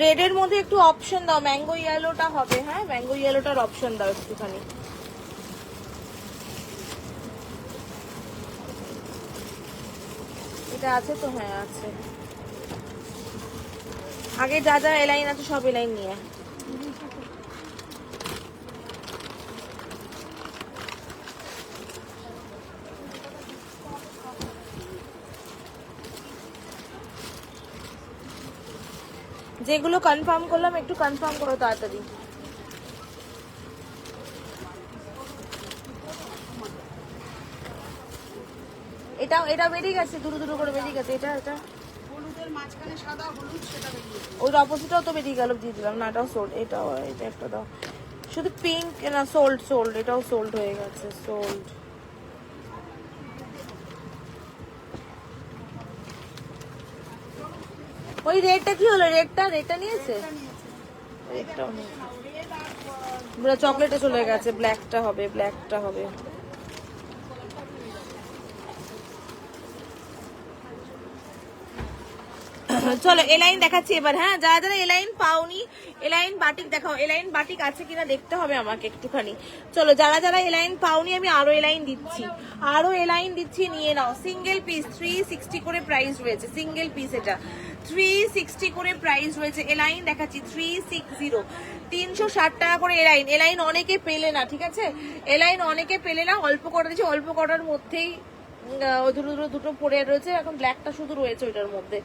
রেডের মধ্যে একটু অপশন দাও, ম্যাঙ্গো ইয়েলোটা হবে। হ্যাঁ ম্যাঙ্গো ইয়েলোটার অপশন দাও একটুখানি। এটা আছে তো? হ্যাঁ আছে। আগে যা যা এলাইন আছে সব এলাইন নিয়ে। যেগুলো কনফার্ম করলাম একটু কনফার্ম করো তাড়াতাড়ি। এটা বেরিয়ে গেছে, দুটো দুটো করে বেরিয়ে গেছে। এটা হলুদের মাঝখানে সাদা হলুদ সেটা বেরিয়েছে। ওই অপোজিটটাও তো বেরিয়ে গেল, দিয়ে দিলাম না। এটাও সোল্ড, এটাও এটা একটা দাও। শুধু পিঙ্ক না, সোল্ড সোল্ড, এটাও সোল্ড হয়ে গেছে, সোল্ড। ওই রেডটা কি হলো? রেডটা নিয়েছে, রেডটাও নিয়েছে। চকলেটে চলে গেছে, ব্ল্যাকটা হবে, ব্ল্যাকটা হবে। চলো এলাইন দেখাচ্ছি এবার। হ্যাঁ যারা যারা এলাইন পাওনি, এলাইন বাটিক দেখাও। এলাইন বাটিক আছে কিনা দেখতে হবে আমাকে একটুখানি। চলো যারা যারা এলাইন পাওনি, আমি আরো এলাইন দিচ্ছি, নিয়ে নাও। সিঙ্গেল পিস 360 করে প্রাইস রয়েছে, সিঙ্গেল পিস এটা 360 করে প্রাইস রয়েছে। এলাইন দেখাচ্ছি 360, 360 টাকা করে এলাইন অনেকে পেলে না, ঠিক আছে? এলাইন অনেকে পেলে না, অল্প করে দিচ্ছি। অল্প করার মধ্যেই দুটো পড়ে রয়েছে, এখন ব্ল্যাকটা শুধু রয়েছে ওইটার মধ্যে।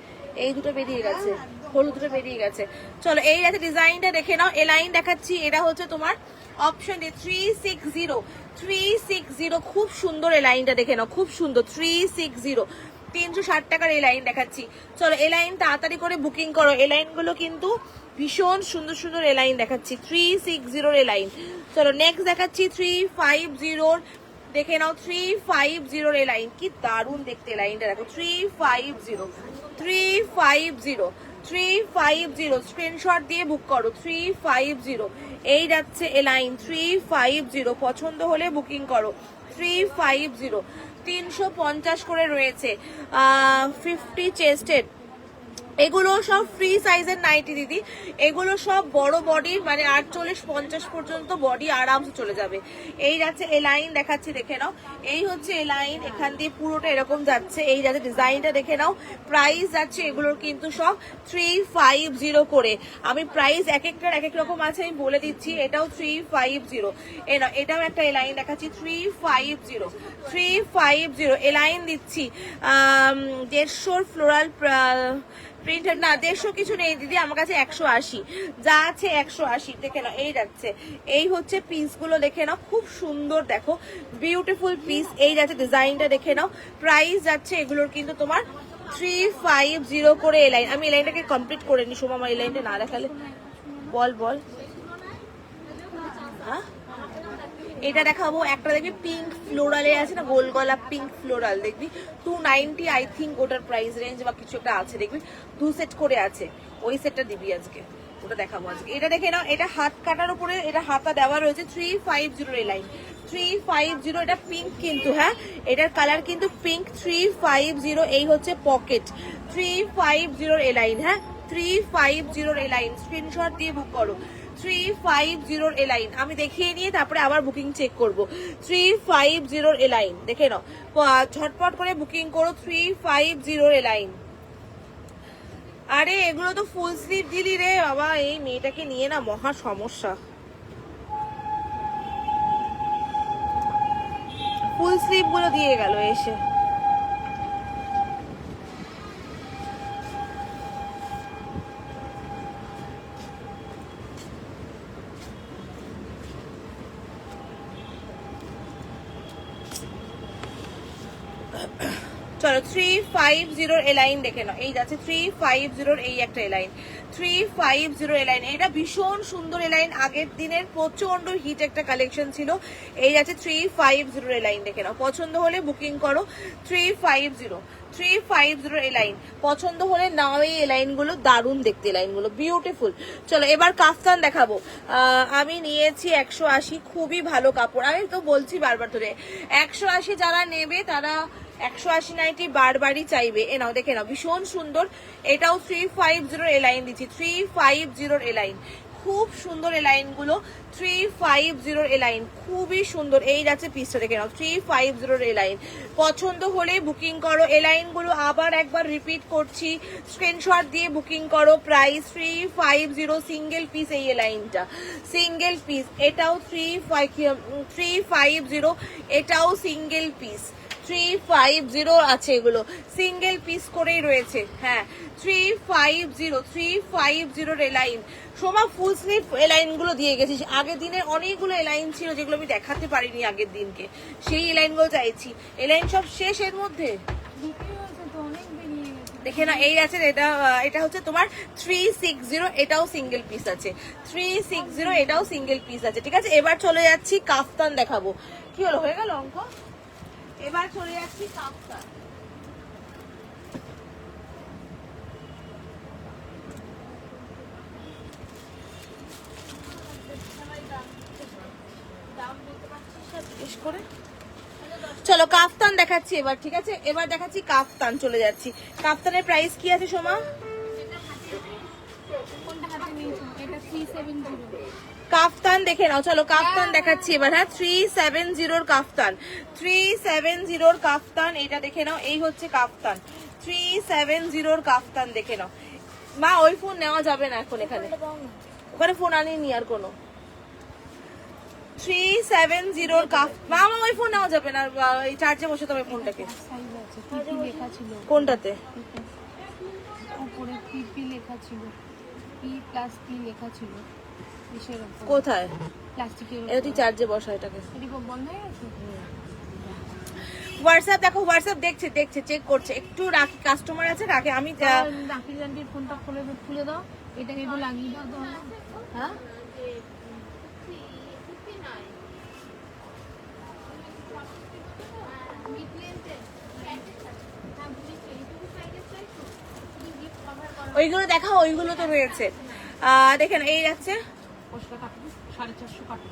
এই দুটো বেরিয়ে গেছে, হলুদ দুটো বেরিয়ে গেছে। চলো এই আছে ডিজাইনটা দেখে নাও। এলাইন দেখাচ্ছি, এটা হচ্ছে তোমার অপশন 360, খুব সুন্দর। এলাইনটা দেখে নাও, খুব সুন্দর। 360, 360 টাকার এলাইন দেখাচ্ছি। চলো এলাইন তাড়াতাড়ি করে বুকিং করো। এলাইন গুলো কিন্তু ভীষণ সুন্দর সুন্দর এলাইন দেখাচ্ছি। 360 এলাইন। চলো নেক্সট দেখাচ্ছি 350, দেখে নাও। 350 এলাইন, কি দারুণ দেখতে এলাইনটা দেখো। 350 স্ক্রিনশট দিয়ে বুক করো। 350 এই যাচ্ছে এলাইন। 350 পছন্দ হলে বুকিং করো। 350 350 করে রয়েছে। 50 চেস্টেড। এগুলো সব ফ্রি সাইজের নাইটি দিদি, এগুলো সব বড় বডির, মানে 48-50 পর্যন্ত বডি আরামসে চলে যাবে। এই যাচ্ছে এলাইন দেখাচ্ছি, দেখে নাও। এই হচ্ছে এলাইন, এখান দিয়ে পুরোটা এরকম যাচ্ছে। এই যাচ্ছে ডিজাইনটা দেখে নাও। প্রাইস যাচ্ছে এগুলোর কিন্তু সব 350 করে। আমি প্রাইস এক একটার এক এক রকম আছে, আমি বলে দিচ্ছি। এটাও 350। এটাও একটা এলাইন দেখাচ্ছি 350 এলাইন দিচ্ছি। 150 ফ্লোরাল প্রিন্টেড না, 150 কিছু নেই দিদি, আমার কাছে 180 যা আছে 180। দেখে নাও এই যাচ্ছে, এই হচ্ছে পিস গুলো দেখে নাও, খুব সুন্দর দেখো, বিউটিফুল পিস। এই যাচ্ছে ডিজাইনটা দেখে নাও। প্রাইস যাচ্ছে এগুলোর কিন্তু তোমার 350 করে এলাইন। আমি এলাইনটাকে কমপ্লিট করে নি, সোমা আমার এলাইনটা না দেখালে। বল হ্যাঁ এটা দেখাবো, একটা দেখবি পিঙ্ক ফ্লোরালে আছে না, গোল গলা পিঙ্ক ফ্লোরাল, দেখবি 290 আই থিঙ্ক ওটার প্রাইস রেঞ্জ বা কিছু একটা আছে, দেখবি 2 সেট করে আছে, ওই সেটটা দিবি আজকে, ওটা দেখাবো আজকে। এটা দেখে নাও, এটা হাত কাটার উপরে এটা হাতা দেওয়া রয়েছে, 350 এই লাইন 350, এটা পিঙ্ক কিন্তু, হ্যাঁ এটার কালার কিন্তু পিঙ্ক, 350, এই হচ্ছে পকেট, 350 এই লাইন, হ্যাঁ 350 এই লাইন, স্ক্রিনশট দিয়ে বুক করো, 350 এ লাইন। আমি দেখিয়ে নিয়ে তারপরে আবার বুকিং চেক করব। 350 এ লাইন দেখে নাও, ঝটপট করে বুকিং করো, 350 এ লাইন। আরে এগুলো তো ফুল স্লিভ দিলি রে বাবা, এই মেয়েটাকে নিয়ে না মহা সমস্যা। ফুল স্লিভ গুলো দিয়ে গেল এসে। চলো 350 এ লাইন দেখে নাও, এই যাচ্ছে 350, এই একটা এ লাইন 350 এ লাইন, এটা ভীষণ সুন্দর এ লাইন, আগের দিনের প্রচন্ড হিট একটা কালেকশন ছিল, এই যাচ্ছে 350 এ লাইন দেখে নাও, পছন্দ হলে বুকিং করো, 350 এ লাইন, পছন্দ হলে নাও, এই লাইন গুলো দারুণ দেখতে, লাইন গুলো বিউটিফুল। চলো এবার কাফতান দেখাবো, আমি নিয়েছি 180, খুবই ভালো কাপড়, আমি তো বলছি বারবার ধরে 180 যারা নেবে তারা 180 নাইটি বারবারই চাইবে। এ নাও দেখে নাও, ভীষণ সুন্দর, এটাও 350 এ লাইন দিচ্ছি, 350 এ লাইন, খুব সুন্দর এই লাইন গুলো, 350 এ লাইন, খুবই সুন্দর, এই যাচ্ছে পিসটা দেখে নাও, 350 এ লাইন, পছন্দ হলে বুকিং করো, এই লাইন গুলো আবার একবার রিপিট করছি, স্ক্রিনশট দিয়ে বুকিং করো, প্রাইস 350, সিঙ্গেল পিস, এই লাইনটা সিঙ্গেল পিস, এটাও 350, এটাও সিঙ্গেল পিস, 350 আছে, এগুলো সিঙ্গেল পিস করেই রয়েছে, হ্যাঁ 350 এ লাইন। সোমা ফুল স্লিভ এ লাইন গুলো দিয়ে গেছিস, আগের দিনের অনেকগুলো এ লাইন ছিল যেগুলো আমি দেখাতে পারিনি আগের দিনকে, সেই এ লাইন গুলো চাইছি, এ লাইন সব শেষ এর মধ্যে দেখে না, এই আছে, এটা হচ্ছে তোমার 360, এটাও সিঙ্গেল পিস আছে, 360, এটাও সিঙ্গেল পিস আছে, ঠিক আছে। এবার চলে যাচ্ছি কাফতান দেখাবো, কি হলো, হয়ে গেল অঙ্ক, এবার চলে যাচ্ছি কাফতান। চলো কাফতান দেখাচ্ছি এবার, ঠিক আছে, এবার দেখাচ্ছি কাফতান, চলে যাচ্ছি। কাফতানের প্রাইস কি আছে সোমা? কাফতান দেখে নাও, চলো কাফতান দেখাচ্ছি এবার, হ্যাঁ 370 কাফতান, 370 কাফতান, এটা দেখে নাও, এই হচ্ছে কাফতান, 370 কাফতান দেখে নাও। মা ওই ফোন নেওয়া যাবে না এখন, এখানে ওখানে ফোন আনিনি আর কোনো, 370 মা ওই ফোন নেওয়া যাবে না, এই চার্জে বসে তবে ফোনটাকে, কোনটাতে কোথায়, এটা তুই চার্জে বসা, এটাকে হোয়াটসঅ্যাপ দেখো, হোয়াটসঅ্যাপ দেখছে চেক করছে, একটু রাখি, কাস্টমার আছে রাখে, আমি ফোনটা খুলে দাও, এটাকে লাগিয়ে দাও, হ্যাঁ ওইগুলো দেখাও, ওইগুলো তো রয়েছে, দেখেন এই যাচ্ছে 450 কাটো,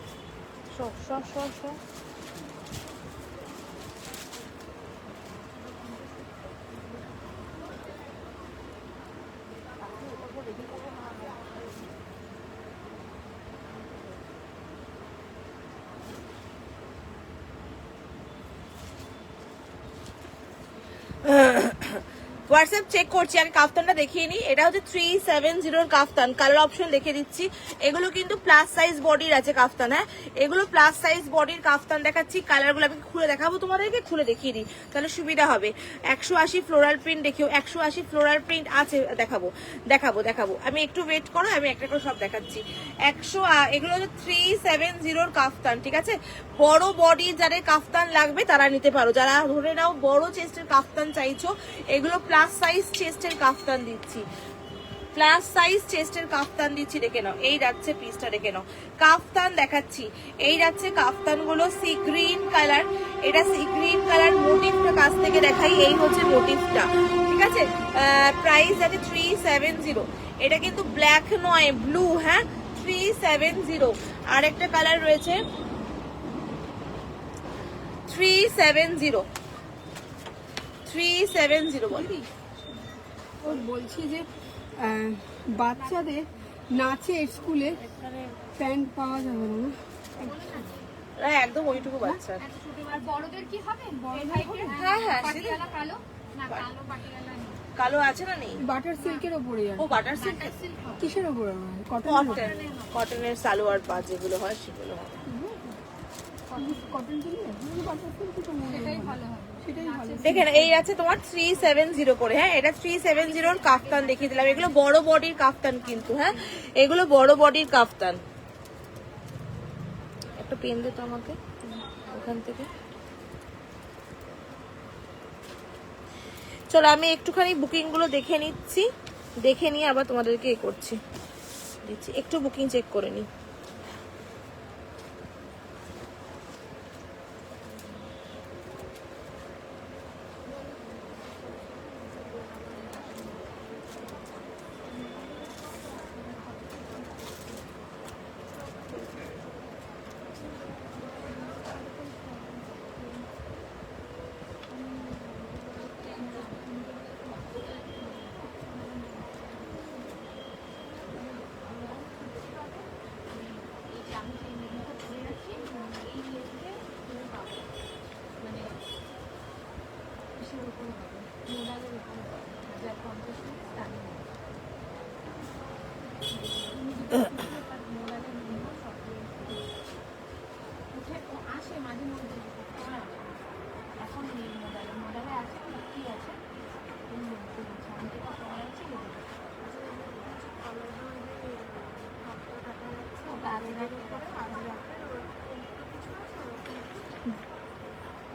হোয়াটসঅ্যাপ চেক করছি, আগে কাফতানটা দেখিয়ে নিই, এটা হচ্ছে 370 কাফতান, কালার অপশন দেখে দিচ্ছি, এগুলো কিন্তু প্লাস সাইজ বডির আছে কাফতান, হ্যাঁ এগুলো প্লাস সাইজ বডির কাফতান দেখাচ্ছি, কালারগুলো আমি খুলে দেখাবো তোমাদেরকে, খুলে দেখিয়ে দিই তাহলে সুবিধা হবে। 180 ফ্লোরাল প্রিন্ট দেখিও, 180 ফ্লোরাল প্রিন্ট আছে, দেখাবো, আমি একটু ওয়েট করো, আমি একটা করে সব দেখাচ্ছি। এগুলো হচ্ছে 370 কাফতান, ঠিক আছে, বড় বডি যাদের কাফতান লাগবে তারা নিতে পারো, যারা ধরে নাও বড় চেস্টের কাফতান চাইছো, এগুলো প্লাস সাইজ চেস্টের কাফতান দিচ্ছি, প্লাস সাইজ চেস্টের কাফতান দিচ্ছি, দেখে নাও। এই যাচ্ছে পিসটা, দেখে নাও। কাফতান দেখাচ্ছি, এই যাচ্ছে কাফতান গুলো সি গ্রিন কালার। এটা সি গ্রিন কালার মোটিভটা কাছ থেকে দেখাই, এই হচ্ছে মোটিভটা, ঠিক আছে। প্রাইস আছে 370। এটা কিন্তু ব্ল্যাক নয়, ব্লু, হ্যাঁ 370। আর একটা কালার রয়েছে 370 বলবি। ও বলছি যে বাচ্চাদের নাচের স্কুলে প্যান্ট পাওয়া যাবে না? একদম ওইটুকু বাচ্চা। আর বড়দের কি হবে? হ্যাঁ হ্যাঁ, পাটিয়ালা কালো না, কালো পাটিয়ালা নেই। কালো আছে না? নেই। বাটার সিল্কের ওপরে ও বাটার সিল্ক, কিসের ওপরে? কটন। কটনের সালোয়ার পা যেগুলো হয় সেগুলো হয়। কটন বাটার সিল্ক সেটাই ভালো হবে, সেটাই ভালো। দেখেন এই আছে তোমার 370 করে, হ্যাঁ এটা 370 কাফতান দেখিয়ে দিলাম। এগুলো বড় বডির কাফতান কিন্তু, হ্যাঁ এগুলো বড় বডির কাফতান। একটা পেন দে তো আমাকে ওখান থেকে। চলো আমি একটুখানি বুকিং গুলো দেখে নিচ্ছি, দেখে নিয়ে আবার তোমাদেরকে এ করছি, দিচ্ছি। একটু বুকিং চেক করে নিই।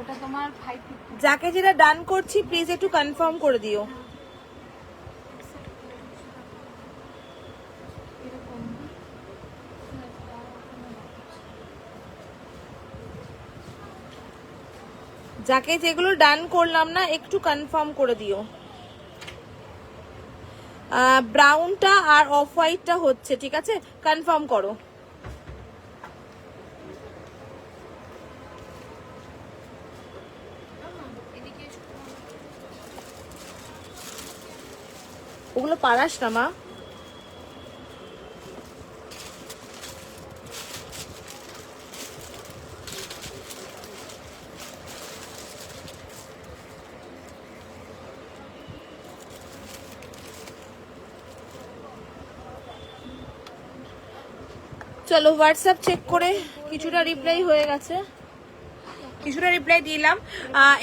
ওটা তোমার 550। যাকে যেটা ডান করছি প্লিজ একটু কনফার্ম করে দিও। যাকে যেগুলো ডান করলাম না একটু কনফার্ম করে দিও। ব্রাউনটা আর অফ হোয়াইটটা হচ্ছে, ঠিক আছে, কনফার্ম করো। ওগুলো পারাস না মা। চলো হোয়াটসঅ্যাপ চেক করে কিছুটা রিপ্লাই হয়ে গেছে, কিছুটা রিপ্লাই দিলাম।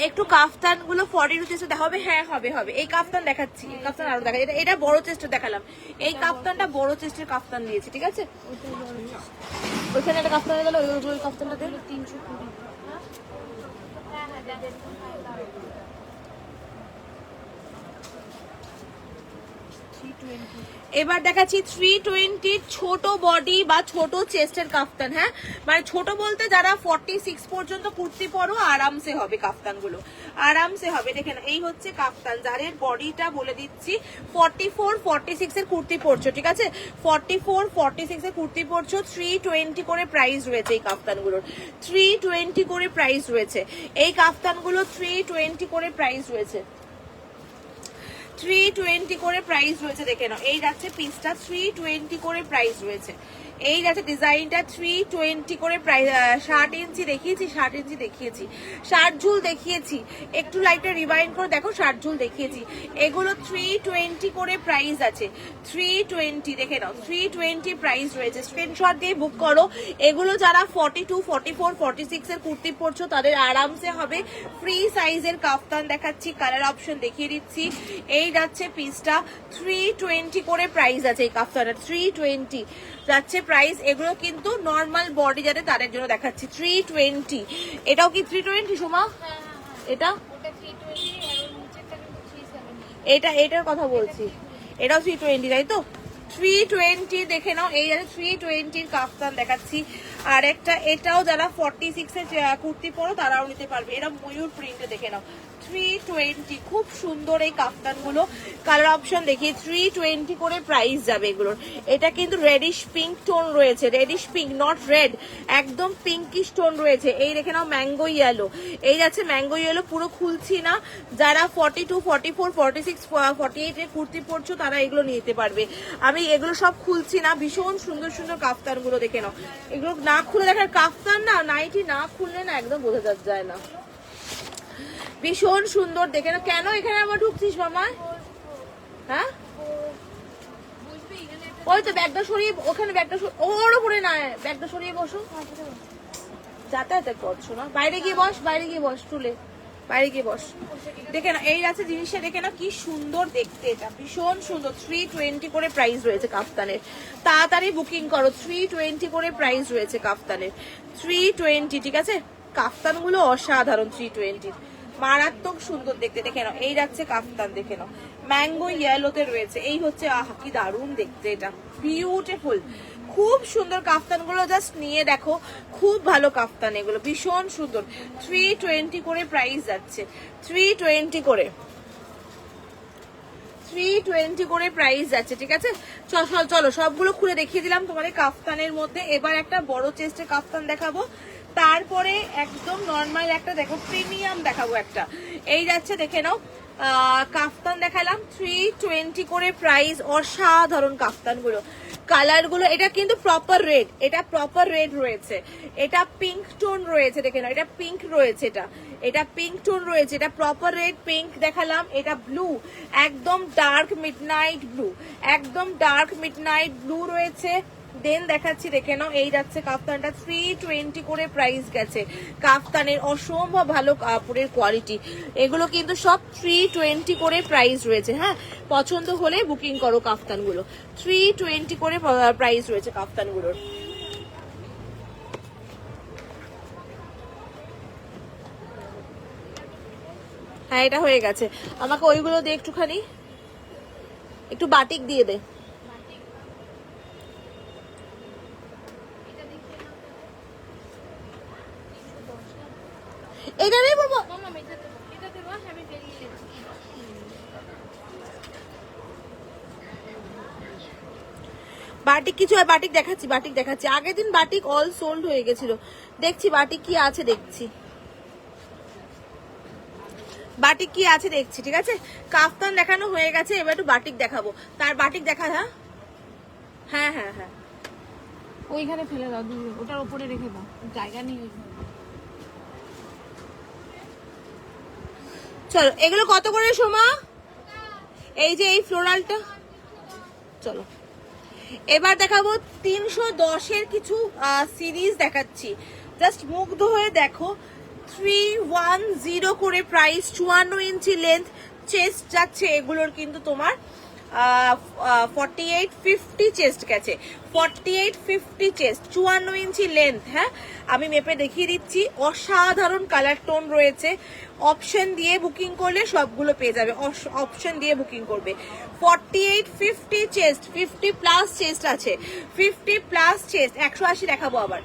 একটু কাফতান গুলো 40 রুপিস দেখাবে, হ্যাঁ হবে হবে। এই কাফতান দেখাচ্ছি, এই কাফতান আরো দেখা, এটা বড় চেস্টের দেখালাম। এই কাফতানটা বড় চেস্টের কাফতান দিয়েছি, ঠিক আছে। ওইখানে একটা কাফতান গেল, ওই কাফতানটা দিয়ে 320। এবার দেখাচ্ছি 320 ছোট বডি বা ছোট চেস্টের কাফতান, হ্যাঁ মানে ছোট বলতে যারা 46 পর্যন্ত কুর্তি পরো আরামসে হবে, কাফতান গুলো আরামসে হবে। দেখেন এই হচ্ছে কাফতান, যাদের বডিটা বলে দিচ্ছি 44 46 এর কুর্তি পরছো, ঠিক আছে 44 46 এর কুর্তি পরছো। 320 করে প্রাইস রয়েছে এই কাফতানগুলোর, 320 করে প্রাইস রয়েছে এই কাফতানগুলো, 320 করে প্রাইস রয়েছে, 320 করে প্রাইস রয়েছে। দেখে নাও এই যাচ্ছে পিসটা, 320 করে প্রাইস রয়েছে। এই যাচ্ছে ডিজাইনটা 320 করে প্রাইস। 60 ইঞ্চি দেখিয়েছি, 60 ইঞ্চি দেখিয়েছি, 60 ঝুল দেখিয়েছি, একটু লাইটটা রিভাইন্ড করে দেখো, 60 ঝুল দেখিয়েছি। এগুলো 320 করে প্রাইস আছে, 320 দেখে নাও, 320 প্রাইস রয়েছে। স্ক্রিনশট দিয়ে বুক করো। এগুলো যারা 42 44 46 এর কুর্তি পরছো তাদের আরামসে হবে। ফ্রি সাইজের কাফতান দেখাচ্ছি, কালার অপশন দেখিয়ে দিচ্ছি। এই যাচ্ছে পিসটা, 320 করে প্রাইস আছে এই কাফতানটা, 320 যাচ্ছে প্রাইস। এগুলো কিন্তু নর্মাল বডি যাদের তাদের জন্য দেখাচ্ছি, 320। এটাও কি 320 সোমা? এটা ওটা 320 আর ওর নিচেরটা কিন্তু 370। এটার কথা বলছি, এটাও 320 তাই তো? 320 দেখে নাও, এই আছে 320 কাফতান দেখাচ্ছি। আর একটা এটাও যারা 46 এর কুর্তি পরো তারাও নিতে পারবে, এটা ময়ূর প্রিন্টে দেখে নাও 320, খুব সুন্দর এই কাফতানগুলো। কালার অপশন দেখি, 320 করে প্রাইস যাবে এগুলোর। এটা কিন্তু রেডিশ পিঙ্ক টোন রয়েছে, রেডিশ পিঙ্ক নট রেড, একদম পিঙ্কিশ টোন রয়েছে। এই দেখে নাও ম্যাঙ্গো ইয়েলো, এই যাচ্ছে ম্যাঙ্গো ইয়েলো, পুরো খুলছি না। যারা 42, 44, 46, 48 এর কুর্তি পরছো তারা এগুলো নিতে পারবে। আমি এগুলো সব খুলছি না, ভীষণ সুন্দর সুন্দর কাফতানগুলো দেখে নাও। এগুলো না খুলে দেখার, কাফতান না নাইটি না খুললে না একদম বোঝা যায় না, ভীষণ সুন্দর দেখে না। কেন এখানে আমার ঢুকছিস মামা? হ্যাঁ ওই তো ব্যাগটা সরিয়ে, ওখানে ব্যাগটা ওর উপরে না, ব্যাগটা সরিয়ে বসো, যাতায়াত করছো না, বাইরে গিয়ে বস, বাইরে গিয়ে বস, চুলে বাইরে গিয়ে বস। দেখে না এই আছে জিনিসটা, দেখে না কি সুন্দর দেখতে, এটা ভীষণ সুন্দর। 320 করে প্রাইস রয়েছে কাফতানের, তাড়াতাড়ি বুকিং করো। 320 করে প্রাইস রয়েছে কাফতানের, 320, ঠিক আছে? কাফতানগুলো অসাধারণ, 320 মারাত্মক সুন্দর দেখতে। দেখে নাও এই যাচ্ছে কাফতান, দেখে নাও ম্যাঙ্গো ইয়েলোতে রয়েছে। এই হচ্ছে আহা কি দারুণ দেখতে, এটা বিউটিফুল, খুব সুন্দর কাফতানগুলো, জাস্ট নিয়ে দেখো, খুব ভালো কাফতান এগুলো, ভীষণ সুন্দর। 320 করে প্রাইস যাচ্ছে, 320 করে, 320 করে প্রাইস যাচ্ছে, ঠিক আছে? চলো সবগুলো খুলে দেখিয়ে দিলাম তোমাদের কাফতানের মধ্যে। এবার একটা বড় চেস্টের কাফতান দেখাবো, তারপরে একদম নর্মাল একটা দেখো প্রিমিয়াম দেখাবো একটা। এই যাচ্ছে দেখে নাও কাফতান দেখালাম, 320 করে প্রাইস, অসাধারণ কাফতানগুলো, কালারগুলো। এটা কিন্তু প্রপার রেড, এটা প্রপার রেড রয়েছে, এটা পিঙ্ক টোন রয়েছে, দেখে নাও এটা পিঙ্ক রয়েছে, এটা পিঙ্ক টোন রয়েছে, এটা প্রপার রেড পিঙ্ক দেখালাম। এটা ব্লু, একদম ডার্ক মিডনাইট ব্লু, একদম ডার্ক মিডনাইট ব্লু রয়েছে। দেন দেখাচ্ছি, দেখে নাও এই যাচ্ছে কাফতানটা, 320 করে প্রাইস গেছে। কাফতানের অসম্ভব ভালো কাপড়ের কোয়ালিটি, এগুলো কিন্তু সব 320 করে প্রাইস রয়েছে। হ্যাঁ, পছন্দ হলে বুকিং করো কাফতানগুলো, 320 করে প্রাইস রয়েছে কাফতানগুলোর। হ্যাঁ এটা হয়ে গেছে, আমাকে ওইগুলো দে একটুখানি, একটু বাটিক দিয়ে দে। এটা নেই বাবা, বাটিক কিছু, বাটিক দেখাচ্ছি, বাটিক দেখাচ্ছি। আগের দিন বাটিক অল সোল্ড হয়ে গেছিল, দেখছি বাটিক কি আছে, দেখছি বাটিক কি আছে দেখছি, ঠিক আছে? কাফতান দেখানো হয়ে গেছে, এবার একটু বাটিক দেখাবো। তার বাটিক দেখা, হ্যাঁ হ্যাঁ হ্যাঁ, ওইখানে ফেলে দাও, ওটার উপরে রেখে দাও, জায়গা নেই। চলো এগুলো কত করে সোমা? এই যে এই ফ্লোরালটা, চলো এবার দেখাবো 310 এর কিছু সিরিজ দেখাচ্ছি, জাস্ট মুগ্ধ হয়ে দেখো। 310 করে প্রাইস, 54 ইঞ্চি লেন্থ, চেস্ট যাচ্ছে এগুলোর কিন্তু তোমার 48-50 চেস্ট গেছে, 48-50 চেস্ট, 54 ইঞ্চি লেন্থ। হ্যাঁ আমি মেপে দেখিয়ে দিচ্ছি, অসাধারণ কালার টোন রয়েছে। অপশন দিয়ে বুকিং করলে সবগুলো পেয়ে যাবে, অপশন দিয়ে বুকিং করবে। 48-50 চেস্ট, 50+ চেস্ট আছে, 50+ চেস্ট, 180 দেখাবো আবার,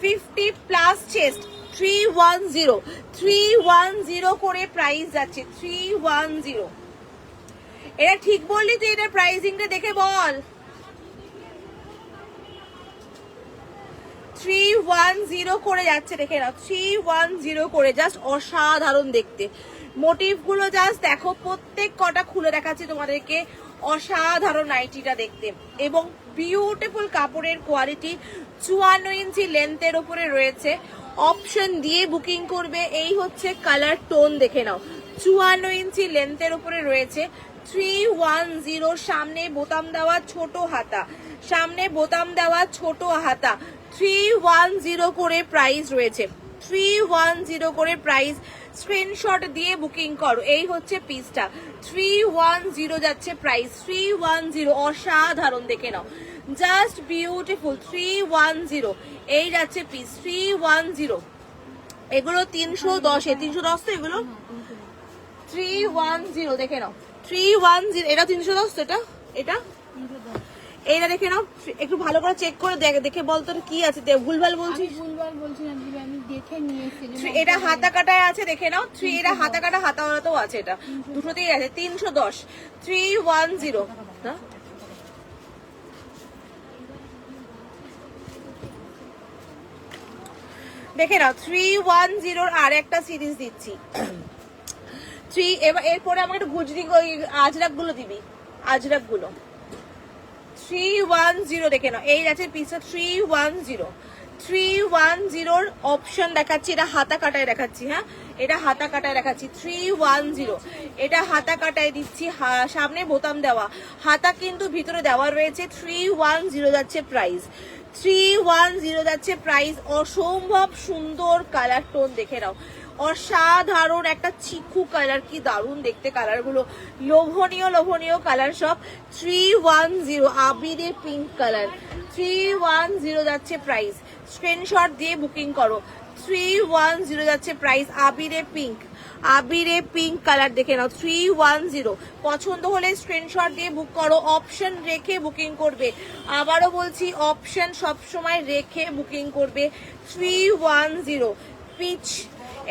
50+ চেস্ট, 310 করে প্রাইস যাচ্ছে, 310। এটা ঠিক বললি তুই, এটা প্রাইসিংটা দেখে বল। 310 করে যাচ্ছে, দেখে নাও 310 করে, জাস্ট অসাধারণ দেখতে। মোটিভ গুলো জাস্ট দেখো, প্রত্যেক কটা খুলে দেখাচ্ছি তোমাদেরকে, অসাধারণ নাইটিটা দেখতে এবং বিউটিফুল কাপড়ের কোয়ালিটি। 54 ইঞ্চি লেন্থের উপরে রয়েছে, অপশন দিয়ে বুকিং করবে। এই হচ্ছে কালার টোন, দেখে নাও 54 ইঞ্চি লেন্থের উপরে রয়েছে, 310। সামনে বোতাম দেওয়া ছোট হাতা, সামনে বোতাম দেওয়া ছোট হাতা, 310 করে প্রাইস রয়েছে, 310 করে প্রাইস। স্ক্রিনশট দিয়ে বুকিং করো। এই হচ্ছে পিসটা, 310 যাচ্ছে প্রাইস, 310, অসাধারণ দেখে নাও, জাস্ট বিউটিফুল, 310 এই যাচ্ছে পিস, 310। এগুলো 310 তো এগুলো 310 দেখে নাও, 310, এটা 310 তো, এটা এটা এইটা দেখে নাও, একটু ভালো করে চেক করে দেখে বলতো কি আছে, ভুলভাল বলছিস। ভুলভাল বলছি না দিদি, আমি দেখে নিয়েছি। এটা হাতা কাটায় আছে, দেখে নাও। 3 এটা হাতা কাটা, হাতাওয়ালাতেও আছে, এটা দুটোতেই আছে। 310 310 না, দেখে নাও 310 আর একটা সিরিজ দিচ্ছি। 3 এবার এরপরে আমাকে একটু গুজরি ওই আজরাক গুলো দিবি, আজরাক গুলো 310 দেখে নাও। এই আছে পিসটা 310 অপশন দেখাচ্ছি, এটা হাতা কাটায় দেখাচ্ছি। হ্যাঁ, এটা হাতা কাটায় দেখাচ্ছি 310, এটা হাতা কাটায় দিচ্ছি, সামনে বোতাম দেওয়া, হাতা কিন্তু ভিতরে দেওয়া রয়েছে। 310 যাচ্ছে প্রাইস, 310 যাচ্ছে প্রাইস। অসম্ভব সুন্দর কালার টোন, দেখে নাও, অসাধারণ একটা চিকু কালার, কি দারুণ দেখতে কালার গুলো, লোভনীয় লোভনীয় কালার সব। 310 আবিরে পিঙ্ক কালার, 310 যাচ্ছে প্রাইস। স্ক্রিনশট দিয়ে বুকিং করো, 310 যাচ্ছে প্রাইস। আবিরে পিঙ্ক, আবিরে পিঙ্ক কালার দেখে নাও, 310। পছন্দ হলে স্ক্রিনশট দিয়ে বুক করো, অপশন রেখে বুকিং করবে। আবারও বলছি, অপশন সবসময় রেখে বুকিং করবে। 310 পিচ,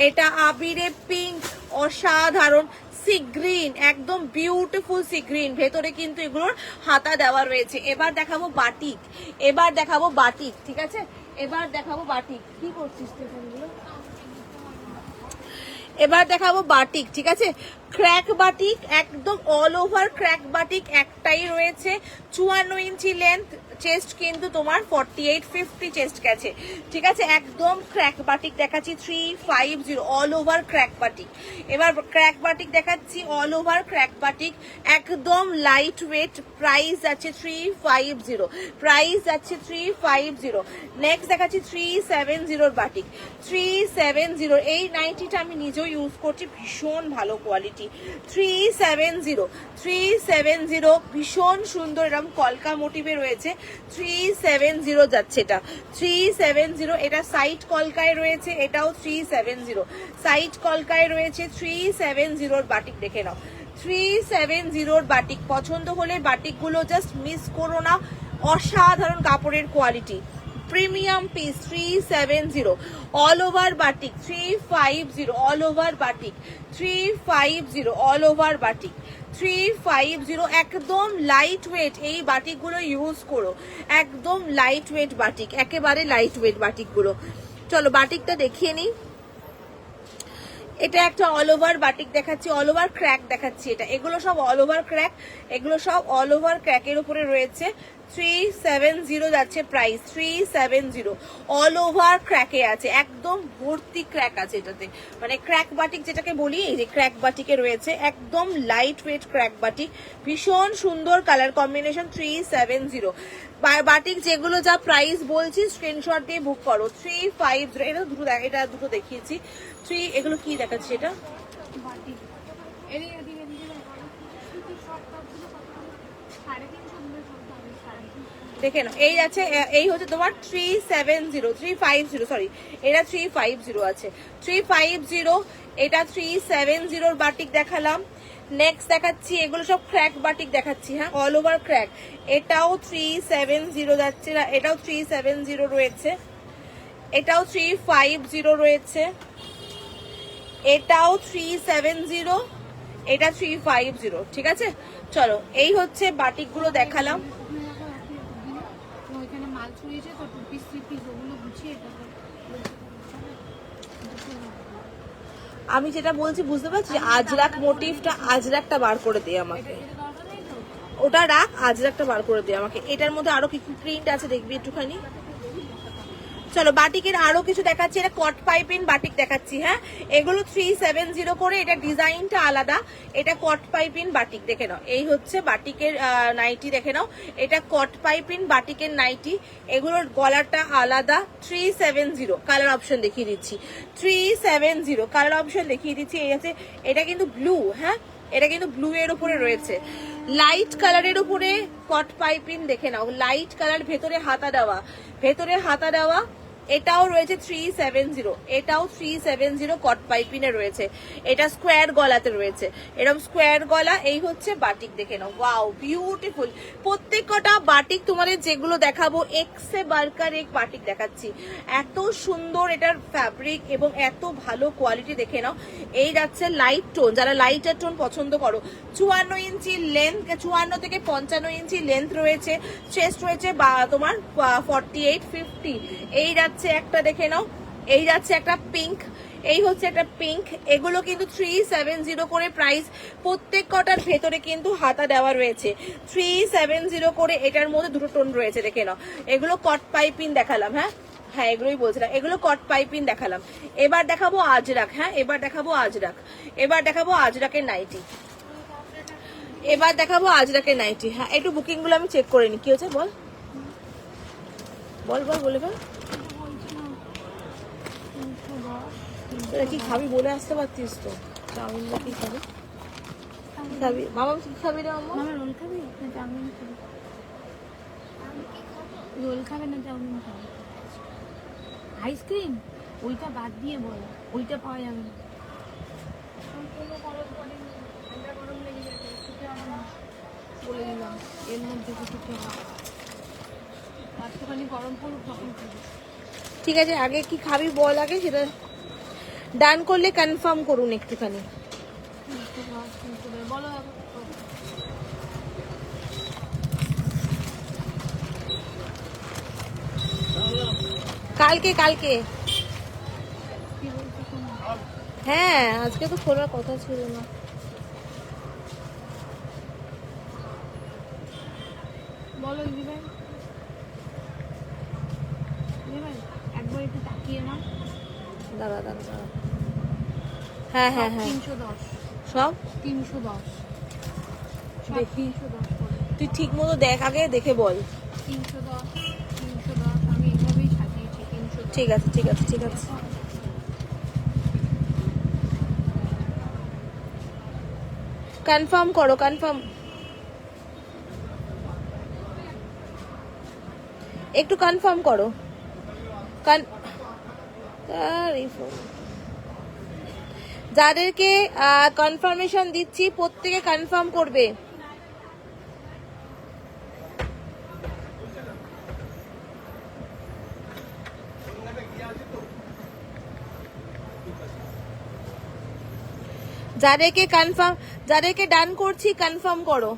এটা আবিরে পিঙ্ক, অসাধারণ। সি গ্রিন, একদম বিউটিফুল সি গ্রিন, ভেতরে কিন্তু এগুলোর হাতা দেওয়া রয়েছে। এবার দেখাবো বাটিক, এবার দেখাবো বাটিক, ঠিক আছে, এবার দেখাবো বাটিক। কি করছিস স্টেশনগুলো? এবার দেখাবো বাটিক, ঠিক আছে, ক্র্যাক বাটিক, একদম অল ওভার ক্র্যাক বাটিক একটাই রয়েছে। 54 ইঞ্চি লেন্থ, চেস্ট কিন্তু তোমার 48-50 চেস্ট গেছে, ঠিক আছে, একদম ক্র্যাক বাটিক দেখাচ্ছি 350 অল ওভার ক্র্যাক বাটিক। এবার ক্র্যাক বাটিক দেখাচ্ছি, অল ওভার ক্র্যাক বাটিক, একদম লাইট ওয়েট, প্রাইস আছে 350, প্রাইস আছে 350। নেক্সট দেখাচ্ছি 370 বাটিক, 370। এই নাইটিটা আমি নিজেও ইউজ করছি, ভীষণ ভালো কোয়ালিটি। 370 ভীষণ সুন্দর, এরকম কলকা মোটিভে রয়েছে। 370 যাচ্ছে এটা, 370। এটা সাইড কলকায় রয়েছে, এটাও 370 সাইড কলকায় রয়েছে। 370 বাটিক দেখে নাও, 370 বাটিক। পছন্দ হলে বাটিক গুলো জাস্ট মিস করো না, অসাধারণ কাপড়ের quality, premium piece. 370 all over batik, 350 all over batik, 350 all over batik, 350। একদম লাইট ওয়েট, এই বাটিক গুলো ইউজ করো, একদম লাইট ওয়েট বাটিক, একেবারে লাইট ওয়েট বাটিক গুলো। চলো বাটিকটা দেখিয়ে নিই। এটা একটা অল ওভার বাটিক দেখাচ্ছি, অল ওভার ক্র্যাক দেখাচ্ছি। এটা এগুলো সব অল ওভার ক্র্যাক, এগুলো সব অল ওভার ক্র্যাকের উপরে রয়েছে। 370 যাচ্ছে প্রাইস, 370 অল ওভার ক্র্যাকে আছে, একদম ভর্তি ক্র্যাক আছে এটাতে, মানে ক্র্যাক বাটিক যেটাকে বলি, এই যে ক্র্যাক বাটিকে রয়েছে, একদম লাইট ওয়েট ক্র্যাক বাটিক, ভীষণ সুন্দর কালার কম্বিনেশন। 370 বাটিক যেগুলো যা প্রাইস বলছি স্ক্রিনশট দিয়ে বুক করো। 350 এটা দুটো, এটা দুটো দেখিয়েছি। এগুলো কি দেখাচ্ছি, এটা বাটিক এদিকে এদিকে এদিকে দেখে নাও। এই আছে, এই হচ্ছে তোমার 350 সরি, এটা 350 আছে, 350। এটা 370 বাটিক দেখালাম। নেক্সট দেখাচ্ছি, এগুলো সব ক্র্যাক বাটিক দেখাচ্ছি, হ্যাঁ, অল ওভার ক্র্যাক। এটাও 370 যাচ্ছে, এটাও 370 রয়েছে, এটাও 350 রয়েছে, এটাও 370, এটা 350, ঠিক আছে। চলো, এই হচ্ছে বাটিক গুলো দেখালাম। ওইখানে মাল ছড়িয়েছে তো, 2 পিস 3 পিস ওগুলো গুছিয়ে আমি যেটা বলছি বুঝতে পারছি, আজরাক মোটিভটা, আজরাকটা বার করে দে আমাকে, ওটা রাখ, আজরাকটা বার করে দে আমাকে। এটার মধ্যে আরো কিছু প্রিন্ট আছে, দেখবি একটুখানি। চলো বাটিকের আরো কিছু দেখাচ্ছি, এটা কট পাইপিং বাটিক দেখাচ্ছি, হ্যাঁ, এগুলো 370 করে, এটা ডিজাইনটা আলাদা, এটা কট পাইপিং বাটিক দেখে নাও। এই হচ্ছে বাটিকের নাইটি দেখে নাও, এটা কট পাইপিং বাটিকের নাইটি, এগুলোর গলাটা আলাদা। 370 কালার অপশন দেখিয়ে দিচ্ছি, 370 কালার অপশন দেখিয়ে দিচ্ছি। এই আছে, এটা কিন্তু ব্লু, হ্যাঁ, এটা কিন্তু ব্লু এর উপরে রয়েছে, লাইট কালারের উপরে কট পাইপিং দেখে নাও, লাইট কালার, ভেতরে হাতা দেওয়া, ভেতরে হাতা দেওয়া, এটাও রয়েছে 370, এটাও 370 কট পাইপিনে রয়েছে। এটা স্কোয়ার গলাতে রয়েছে, এরকম স্কোয়ার গলা। এই হচ্ছে বাটিক, দেখে নাও, ওয়াও বিউটিফুল। প্রত্যেক কটা বাটিক তোমাদের যেগুলো দেখাবো এক্সে বার্কার এক বাটিক দেখাচ্ছি, এত সুন্দর এটার ফ্যাব্রিক এবং এত ভালো কোয়ালিটি, দেখে নাও। এই যাচ্ছে লাইট টোন, যারা লাইটার টোন পছন্দ করো। 54 ইঞ্চি লেন্থ, 54 থেকে 55 ইঞ্চি লেন্থ রয়েছে। চেস্ট রয়েছে তোমার 48-50। এই যাচ্ছে একটা, দেখে নাও, এই যাচ্ছে একটা পিঙ্ক, এই হচ্ছে একটা পিঙ্ক। এগুলো কিন্তু 370 করে প্রাইস। প্রত্যেক কটার ভেতরে কিন্তু হাতা দেওয়া রয়েছে। 370 করে। এটার মধ্যে দুটো টোন রয়েছে, দেখে নাও। এগুলো কট পাইপিং দেখালাম, হ্যাঁ হ্যাঁ এগুলোই বলছিলাম, এগুলো কট পাইপিং দেখালাম। এবার দেখাবো আজরাক, হ্যাঁ এবার দেখাবো আজরাক, এবার দেখাবো আজরাকের নাইটি, এবার দেখাবো আজরাকের নাইটি। হ্যাঁ একটু বুকিং গুলো আমি চেক করে নি, কি হচ্ছে বল বল বল বলে বল। তোরা কি খাবি বলে আসতে পারতিস তো। চাউমিন বা কি খাবি, কি খাবি মামা, কি খাবি রে মামা? মামা রোল খাবি না চাউমিন খাবি? রোল খাবে না চাউমিন খাবে? আইসক্রিম ওইটা বাদ দিয়ে বল, ওইটা পাওয়া যাবে না। বলে দিলাম এর মধ্যে কিছু খেয়ে একটুখানি গরম পড়ুক তখন খাবি। ঠিক আছে, আগে কি খাবি বল, আগে সেটা ডান করলে কনফার্ম করুন একটুখানি। বলো কালকে কালকে হ্যাঁ, আজকে তো খোলার কথা ছিল না। বলো দিদি ভাই, দিদি ভাই একবার একটু তাকিয়ে না। দাঁড়া দাঁড়া দাঁড়া, হ্যাঁ হ্যাঁ হ্যাঁ 310, সব 310, সব দেখি। 310 করে। তুই ঠিক মতো দেখ, আগে দেখে বল। 310, 310 আমি এইভাবেই সাজিয়েছি। 310 ঠিক আছে ঠিক আছে ঠিক আছে। কনফার্ম করো, কনফার্ম একটু কনফার্ম করো। যাদেরকে কনফার্মেশন দিচ্ছি প্রত্যেকে কনফার্ম করবে। যাদেরকে কনফার্ম, যাদেরকে ডান করছি কনফার্ম করো,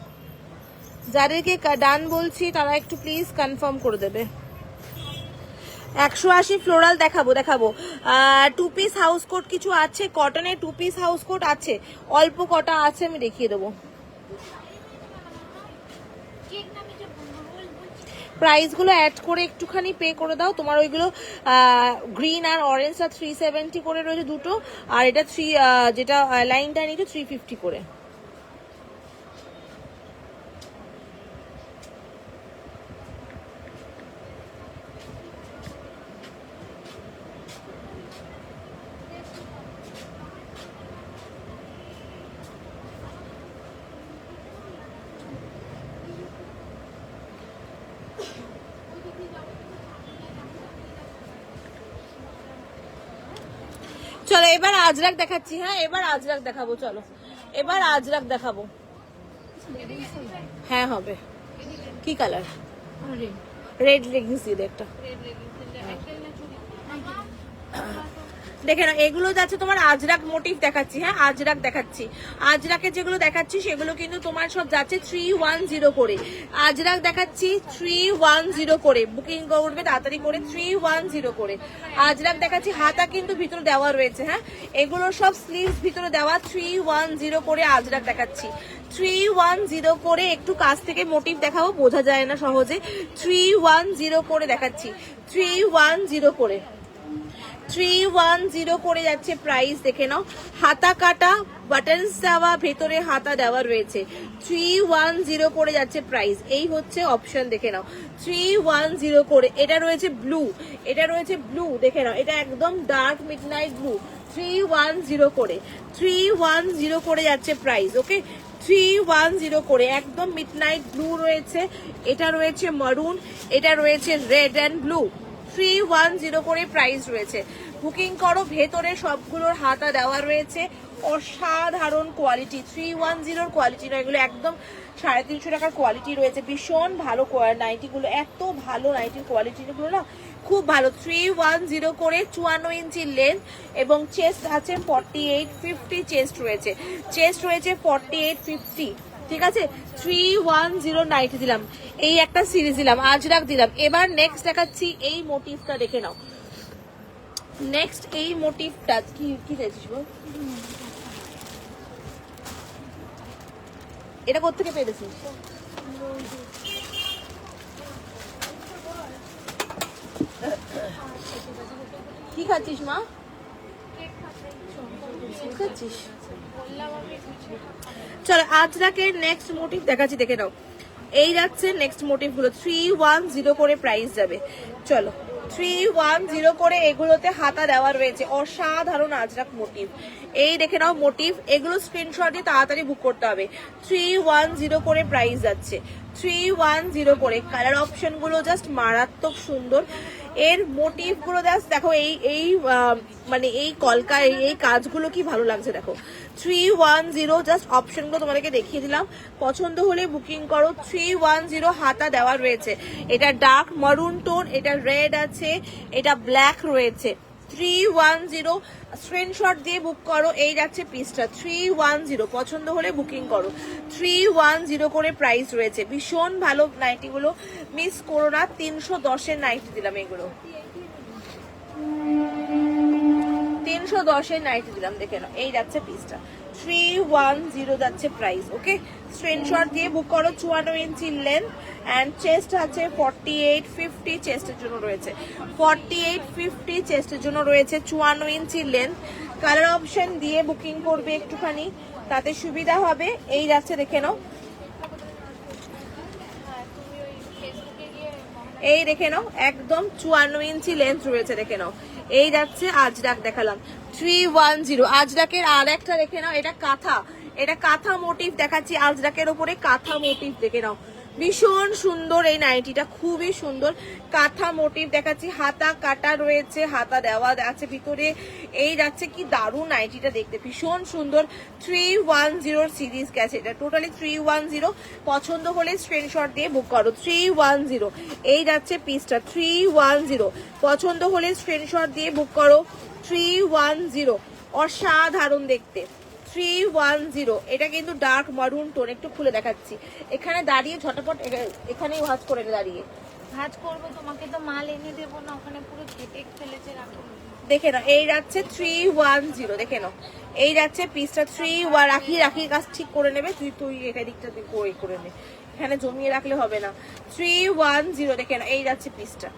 যাদেরকে ডান বলছি তারা একটু প্লিজ কনফার্ম করে দেবে। 180 ফ্লোরাল দেখাবো, দেখাবো। 2 পিস হাউস কোট কিছু আছে, কটনের 2 পিস হাউস কোট আছে, অল্প কটা আছে, আমি দেখিয়ে দেবো। প্রাইস গুলো অ্যাড করে একটুখানি পে করে দাও। তোমার ওইগুলো গ্রিন আর অরেঞ্জ আর 370 করে রয়েছে দুটো, আর এটা যেটা লাইনটা নিচ্ছে 350 করে। চলো এবার আজরাক দেখাচ্ছি, হ্যাঁ এবার আজরাক দেখাবো, চলো এবার আজরাক দেখাবো। হ্যাঁ হবে। কি কালার? রেড লেগিংস দিয়ে দে একটা। দেখে না, এগুলো যাচ্ছে তোমার আজরাক মোটিভ দেখাচ্ছি, হ্যাঁ আজরাক দেখাচ্ছি। আজরাকের যেগুলো দেখাচ্ছি সেগুলো কিন্তু তোমার সব যাচ্ছে 310 করে। আজরাক দেখাচ্ছি 310 করে, বুকিং করবে তাড়াতাড়ি করে 310 করে। আজরাক দেখাচ্ছি, হাতা কিন্তু ভিতরে দেওয়া রয়েছে, হ্যাঁ এগুলো সব স্লিভস ভিতরে দেওয়া। 310 করে আজরাক দেখাচ্ছি, 310 করে। একটু কাছ থেকে মোটিভ দেখাবো, বোঝা যায় না সহজে। 310 করে দেখাচ্ছি, 310 করে, 310 করে যাচ্ছে প্রাইস, দেখে নাও। হাতা কাটা, বাটনস দেওয়া, ভেতরে হাতা দেওয়া রয়েছে। 310 করে যাচ্ছে প্রাইস। এই হচ্ছে অপশন, দেখে নাও 310 করে। এটা রয়েছে ব্লু, এটা রয়েছে ব্লু, দেখে নাও এটা একদম ডার্ক মিডনাইট ব্লু। 310 করে, 310 করে যাচ্ছে প্রাইস। ওকে 310 করে, একদম মিডনাইট ব্লু রয়েছে। এটা রয়েছে মারুন, এটা রয়েছে রেড অ্যান্ড ব্লু। 310 করে প্রাইস রয়েছে। বুকিং করো, ভেতরে সবগুলোর হাতা দেওয়া রয়েছে, অসাধারণ কোয়ালিটি, 310 কোয়ালিটি নয় এগুলো, একদম 350 টাকার কোয়ালিটি রয়েছে, ভীষণ ভালো নাইটিগুলো, এত ভালো নাইটির কোয়ালিটিগুলো না, খুব ভালো। 310 করে 54 ইঞ্চি লেন্থ এবং চেস্ট আছে 48-50 চেস্ট রয়েছে, 48-50, ঠিক আছে। 310 নাইটি দিলাম, এই একটা সিরিজ দিলাম, আজরাক দিলাম। এবার নেক্সট দেখাচ্ছি, এই মোটিভটা দেখে নাও। নেক্সট এই মোটিভটা কি কি চাইছিস বল? এটা কোত্থেকে পেয়েছিস? কি খাচ্ছিস মা? খাচ্ছিস? চলো আজরাকের নেক্সট মোটিভ দেখাচ্ছি, দেখে নাও। এই যাচ্ছে নেক্সট মোটিভ গুলো, 310 করে প্রাইস যাবে। চলো 310 করে এগুলোতে হাতা দেওয়া রয়েছে, অসাধারণ আজরাক মোটিভ। এই দেখে নাও মোটিভ, এগুলো স্ক্রিনশট দিয়ে তাড়াতাড়ি বুক করতে হবে। 310 করে প্রাইস যাচ্ছে, 310 করে। কালার অপশন গুলো জাস্ট মারাত্মক সুন্দর, এর মোটিভ গুলো জাস্ট দেখো, এই মানে এই কলকা, এই কাজগুলো কি ভালো লাগছে দেখো। 310 জাস্ট অপশন গুলো তোমাদেরকে দেখিয়ে দিলাম, পছন্দ হলে বুকিং করো। 310 হাতা দেওয়া রয়েছে, এটা ডার্ক মারুন টোন, এটা রেড আছে, এটা ব্ল্যাক রয়েছে। 310 স্ক্রিনশট দিয়ে বুক করো, এই যাচ্ছে পিসটা। 310 পছন্দ হলে বুকিং করো, 310 করে প্রাইস রয়েছে, ভীষণ ভালো নাইটি গুলো, মিস করো না। 310 নাইটি দিলাম, এগুলো 310 নাইটি দিলাম, দেখে নাও। এই যাচ্ছে পিসটা, 310 যাচ্ছে প্রাইস। ওকে, স্ক্রিনশট দিয়ে বুক করো। 54 ইঞ্চি লেন্থ অ্যান্ড চেস্ট আছে 48-50 চেস্টের জন্য রয়েছে, 48-50 চেস্টের জন্য রয়েছে, 54 ইঞ্চি লেন্থ। কালার অপশন দিয়ে বুকিং করবে একটুখানি, তাতে সুবিধা হবে। এই যাচ্ছে, দেখে নাও, এই দেখে নাও, একদম 54 ইঞ্চি লেন্থ রয়েছে, দেখে নাও। এই যাচ্ছে আজরাক দেখালাম, 310। আজরাকের আর একটা দেখে নাও, এটা কাঁথা, এটা কাঁথা মোটিভ দেখাচ্ছি, আজরাকের উপরে কাঁথা মোটিভ দেখে নাও, ভীষণ সুন্দর এই নাইটিটা, খুবই সুন্দর কাঁথা মোটিভ দেখাচ্ছি। হাতা কাটা রয়েছে, হাতা দেওয়া আছে ভিতরে। এই যাচ্ছে, কি দারুণ নাইটিটা দেখতে, ভীষণ সুন্দর। 310 সিরিজ গেছে এটা, টোটালি 310। পছন্দ হলে স্ক্রিনশট দিয়ে বুক করো, 310। এই যাচ্ছে পিসটা, 310 পছন্দ হলে স্ক্রিনশট দিয়ে বুক করো, 310। অসাধারণ দেখতে, 310। এটা কিন্তু ডার্ক মারুন টোন, একটু খুলে দেখাচ্ছি। এখানে দাঁড়িয়ে ঝটাপট এখানেই ভাঁজ করে দাঁড়িয়ে ভাজ করবো, তোমাকে তো মাল এনে দেবো না, ওখানে পুরো ঘেটে ফেলেছে রাখো। দেখে নাও, এই যাচ্ছে 310, দেখে নাও। এই যাচ্ছে পিসটা, 310। রাখি কাজ ঠিক করে নেবে, তুই এদিকটা করে নে, এখানে জমিয়ে রাখলে হবে না। 310 দেখে নাও, এই যাচ্ছে পিসটা,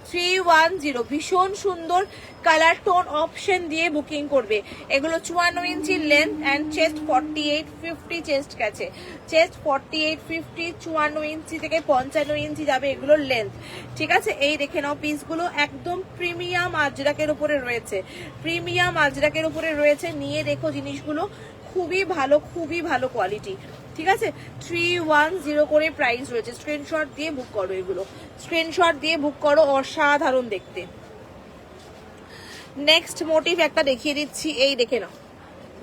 310। ভীষণ সুন্দর কালার টোন অপশন দিয়ে বুকিং করবে। এগুলো 54 ইঞ্চি লেন্থ অ্যান্ড চেস্ট 48-50 চেস্ট গেছে, চেস্ট 48-50, 54 ইঞ্চি থেকে 55 ইঞ্চি যাবে এগুলোর লেন্থ, ঠিক আছে। এই দেখে নাও পিসগুলো, একদম প্রিমিয়াম আজরাকের উপরে রয়েছে, প্রিমিয়াম আজরাকের উপরে রয়েছে। নিয়ে দেখো জিনিসগুলো, খুবই ভালো কোয়ালিটি, ঠিক আছে। 310 করে প্রাইস রয়েছে। স্ক্রিনশট দিয়ে বুক করো, এগুলো স্ক্রিনশট দিয়ে বুক করো, অসাধারণ দেখতে। নেক্সট মোটিভ একটা দেখিয়ে দিচ্ছি, এই দেখে নাও,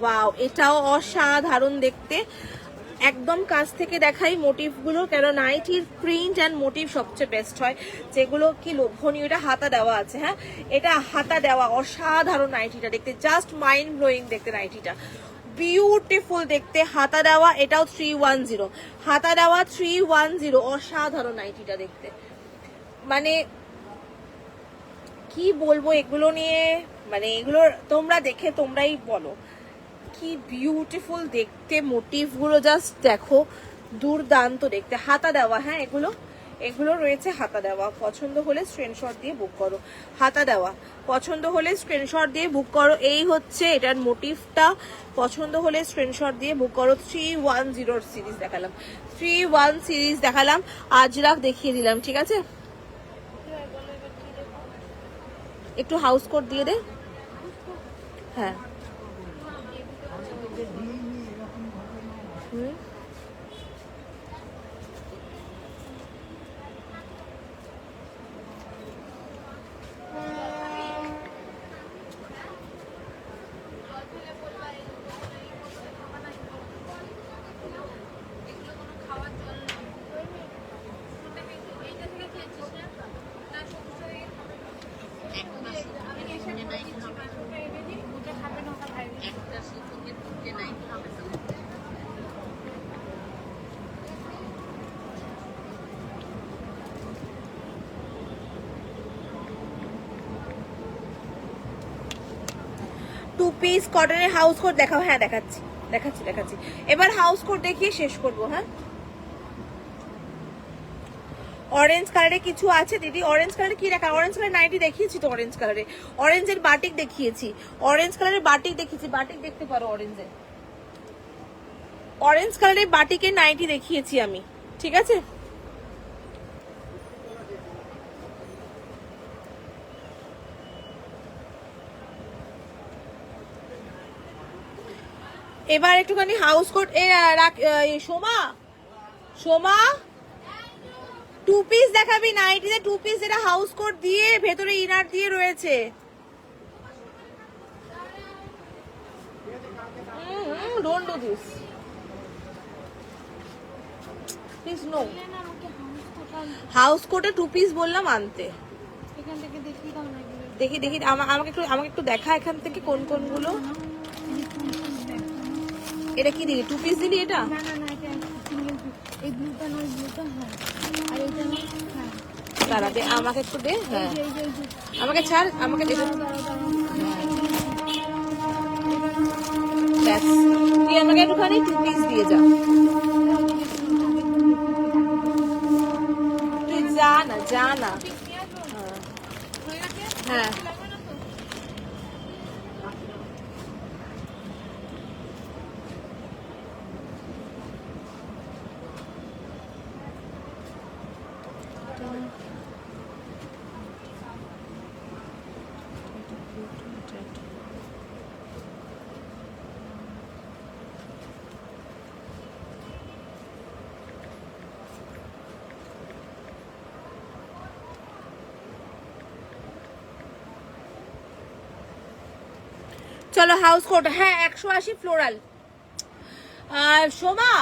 ওয়াও, এটাও অসাধারণ দেখতে। একদম কাছ থেকে দেখাই মোটিভ গুলো, কেন নাইটির প্রিন্ট অ্যান্ড মোটিভ সবচেয়ে বেস্ট হয়, যেগুলো কি লোভনীয়। এটা হাতা দেওয়া আছে, হ্যাঁ, এটা হাতা দেওয়া, অসাধারণ নাইটিটা দেখতে, জাস্ট মাইন্ড ব্লোয়িং দেখতে নাইটিটা, বিউটিফুল দেখতে। হাতা দেওয়া, এটাও 310, হাতা দেওয়া 310, অসাধারণ নাইটিটা দেখতে। মানে কি বলবো এগুলো নিয়ে, মানে এগুলো তোমরা দেখে তোমরাই বলো কি বিউটিফুল দেখতে। মোটিভ গুলো জাস্ট দেখো, দুর্দান্ত দেখতে। হাতা দেওয়া, হ্যাঁ, এগুলো রয়েছে হাতা দেওয়া। পছন্দ হলে স্ক্রিনশট দিয়ে বুক করো, হাতা দেওয়া। পছন্দ হলে স্ক্রিনশট দিয়ে বুক করো। এই হচ্ছে এটার মোটিভটা, পছন্দ হলে স্ক্রিনশট দিয়ে বুক করো। 310 সিরিজ দেখালাম, 310 সিরিজ দেখালাম, আজরাক দেখিয়ে দিলাম, ঠিক আছে। একটু হাউস কোড দিয়ে দে, হ্যাঁ। টু পিস কটনের হাউস কোট দেখাও। হ্যাঁ দেখাচ্ছি দেখাচ্ছি দেখাচ্ছি। এবার হাউস কোট দেখিয়ে শেষ করবো। হ্যাঁ অরেঞ্জ কালারে কিছু আছে দিদি। অরেঞ্জ কালারে কি দেখা? অরেঞ্জ কালার নাইটি দেখিয়েছি তো। অরেঞ্জ কালারে অরেঞ্জের বাটিক দেখিয়েছি। অরেঞ্জ কালারের বাটিক দেখিয়েছি, বাটিক দেখতে পারো। অরেঞ্জের অরেঞ্জ কালারের বাটিকের নাইটি দেখিয়েছি আমি, ঠিক আছে। এবার একটুখানি house coat Soma Soma two piece দেখাবি নাইটিতে। টু পিস যেটা হাউস কোট দিয়ে ভেতরে ইনার দিয়ে রয়েছে। Don't do this please. No house কোটে টু পিস বললাম আনতে। এখান থেকে দেখি দাও না এগুলো। দেখি দেখি আমাকে একটু দেখা এখান থেকে কোন কোনগুলো। এটা কি দিলি? টু পিস দিলি এটা? না না না, এটা সিঙ্গেল পিস। এই ব্লুটা নয়, ব্লুটা হ্যাঁ, আর এইটা নয় হ্যাঁ। দাঁড়া দে, আমাকে একটু দে। হ্যাঁ এই যে এই যে আমাকে ছাড়, আমাকে দে। ব্যাস, তুই আমাকে একটুখানি টু পিস দিয়ে যা। তুই যা না, যা না। হ্যাঁ চলো হাউস কোট। হ্যাঁ 180 ফ্লোরাল। সোমা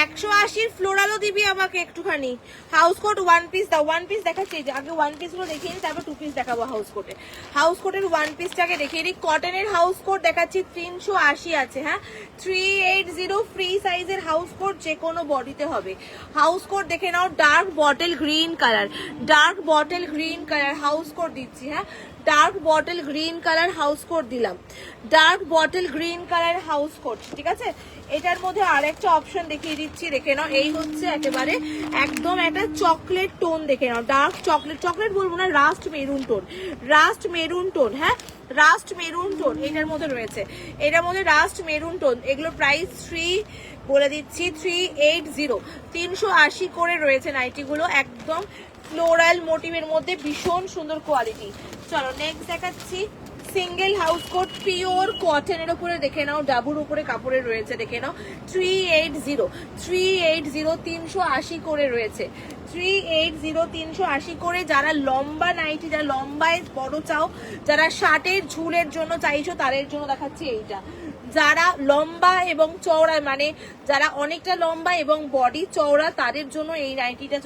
180 ফ্লোরালও দিবি আমাকে একটুখানি। হাউস কোট ওয়ান পিস দাও। ওয়ান পিস দেখাচ্ছি, আগে ওয়ান পিস গুলো দেখিয়ে নিই, তারপর টু পিস দেখাবো। হাউস কোটে হাউস কোটের ওয়ান পিসটাকে দেখিয়ে নিই। কটনের হাউস কোট দেখাচ্ছি 380 আছে। হ্যাঁ 380 ফ্রি সাইজের হাউস কোট, যে কোনো বডিতে হবে। হাউস কোট দেখে নাও, dark bottle green colour, dark bottle green colour house coat দিচ্ছি। হ্যাঁ dark bottle green colour house coat দিলাম। Dark bottle green colour house coat, ঠিক আছে। এটার মধ্যে আরেকটা অপশন দেখিয়ে দিচ্ছি, দেখে নাও। এই হচ্ছে একেবারে একদম একটা চকলেট টোন, দেখে নাও। ডার্ক চকলেট, চকলেট বলবো না, rust maroon tone, rust maroon tone. হ্যাঁ রাস্ট মেরুন টোন এটার মধ্যে রয়েছে। এটার মধ্যে রাস্ট মেরুন টোন। এগুলো প্রাইস বলে দিচ্ছি 380, 380 করে রয়েছে নাইটিগুলো। একদম ফ্লোরাল মোটিভের মধ্যে ভীষণ সুন্দর কোয়ালিটি। চলো নেক্সট দেখাচ্ছি। সিঙ্গেল হাউস কোট পিওর কটনের উপরে, দেখে নাও। ডাবুর উপরে কাপড়ের রয়েছে, দেখে নাও। 380, 380 করে রয়েছে। 380, 380 করে। যারা লম্বা নাইটি, যারা লম্বায় বড় চাও, যারা শার্টের ঝুলের জন্য চাইছো, তাদের জন্য দেখাচ্ছি এইটা। যারা লম্বা এবং চওড়া, মানে যারা অনেকটা লম্বা এবং বডি চওড়া, তাদের জন্য এই নাইটিটা,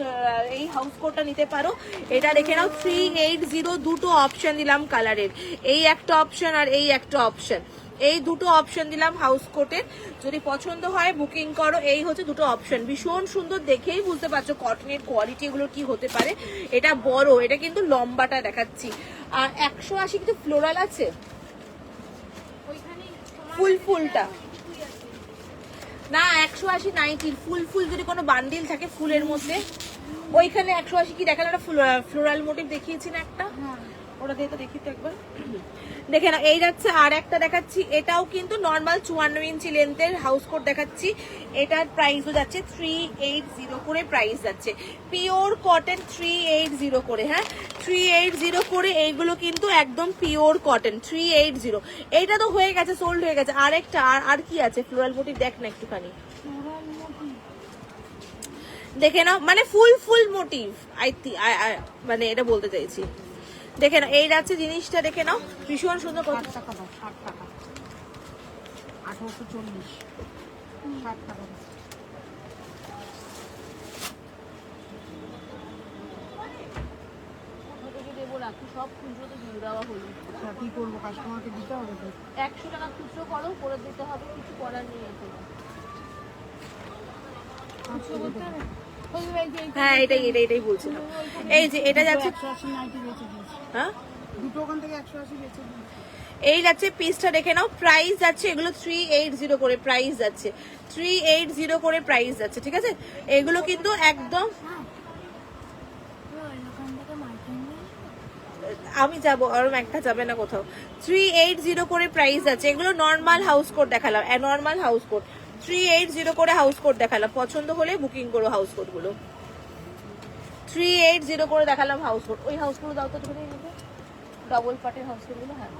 এই হাউস কোটটা নিতে পারো। এটা দেখে নাও 380, দুটো অপশন দিলাম কালারের, এই একটা অপশন আর এই একটা অপশন। এই দুটো অপশন দিলাম হাউস কোটের। যদি পছন্দ হয় বুকিং করো। এই হচ্ছে দুটো অপশন, ভীষণ সুন্দর, দেখেই বুঝতে পারছো কটনের কোয়ালিটি এগুলো কি হতে পারে। এটা বড়, এটা কিন্তু লম্বাটা দেখাচ্ছি। আর 180 কিন্তু ফ্লোরাল আছে, ফুলটা না। 180 নাইটির ফুল যদি কোনো বান্ডিল থাকে ফুলের মধ্যে, ওইখানে 180 কি দেখালো, একটা ফ্লোরাল মোটিভ দেখিয়েছি না একটা, ওটা দিয়ে তো দেখি তো একবার। দেখে না, এই যাচ্ছে। আর একটা দেখাচ্ছি, এটাও কিন্তু নর্মাল 54 ইঞ্চি লেন্থের হাউস কোট দেখাচ্ছি। এটার প্রাইসও যাচ্ছে 380 করে প্রাইস যাচ্ছে। পিওর কটন 380 করে। হ্যাঁ 380 করে। এইগুলো কিন্তু একদম পিওর কটন 380। এইটা তো হয়ে গেছে, সোল্ড হয়ে গেছে। আরেকটা আর কি আছে ফ্লোরাল মোটিভ দেখ না একটুখানি, দেখে নাও। মানে ফুল মোটিভ মানে এটা বলতে চাইছি। দেখে নাও, এই যাচ্ছে জিনিসটা, দেখে নাও ভীষণ সুন্দর। কত টাকা দাও? 60 টাকা, 1840, 60 টাকা। দেবো রাখি, সব খুচরো তো দিয়ে দেওয়া হলো। কি করবো, কাস্টমারকে দিতে হবে তো। 100 টাকা খুচরো করো, করে দিতে হবে, কিছু করার নেই এখন। হ্যাঁ এটাই বলছিলাম। এই যে এটা যাচ্ছে, হ্যাঁ দুটো ওখান থেকে 180 বেচে দিই। এই যাচ্ছে পিসটা দেখে নাও, প্রাইস যাচ্ছে এগুলো 380 করে প্রাইস যাচ্ছে, 380 করে প্রাইস যাচ্ছে, ঠিক আছে? এগুলো কিন্তু একদম আমি যাবো, আর একটা যাবে না কোথাও। 380 করে প্রাইস আছে, এগুলো নর্মাল হাউস কোট দেখালাম, নর্মাল হাউস কোট 380 করে হাউস কোট দেখালাম, পছন্দ হলে বুকিং করো হাউস কোট গুলো। 380 করে দেখালাম হাউস কোট। ওই হাউস গুলো দাও তো তুমি, ডবল পার্টের হাউস কোট গুলো। হ্যাঁ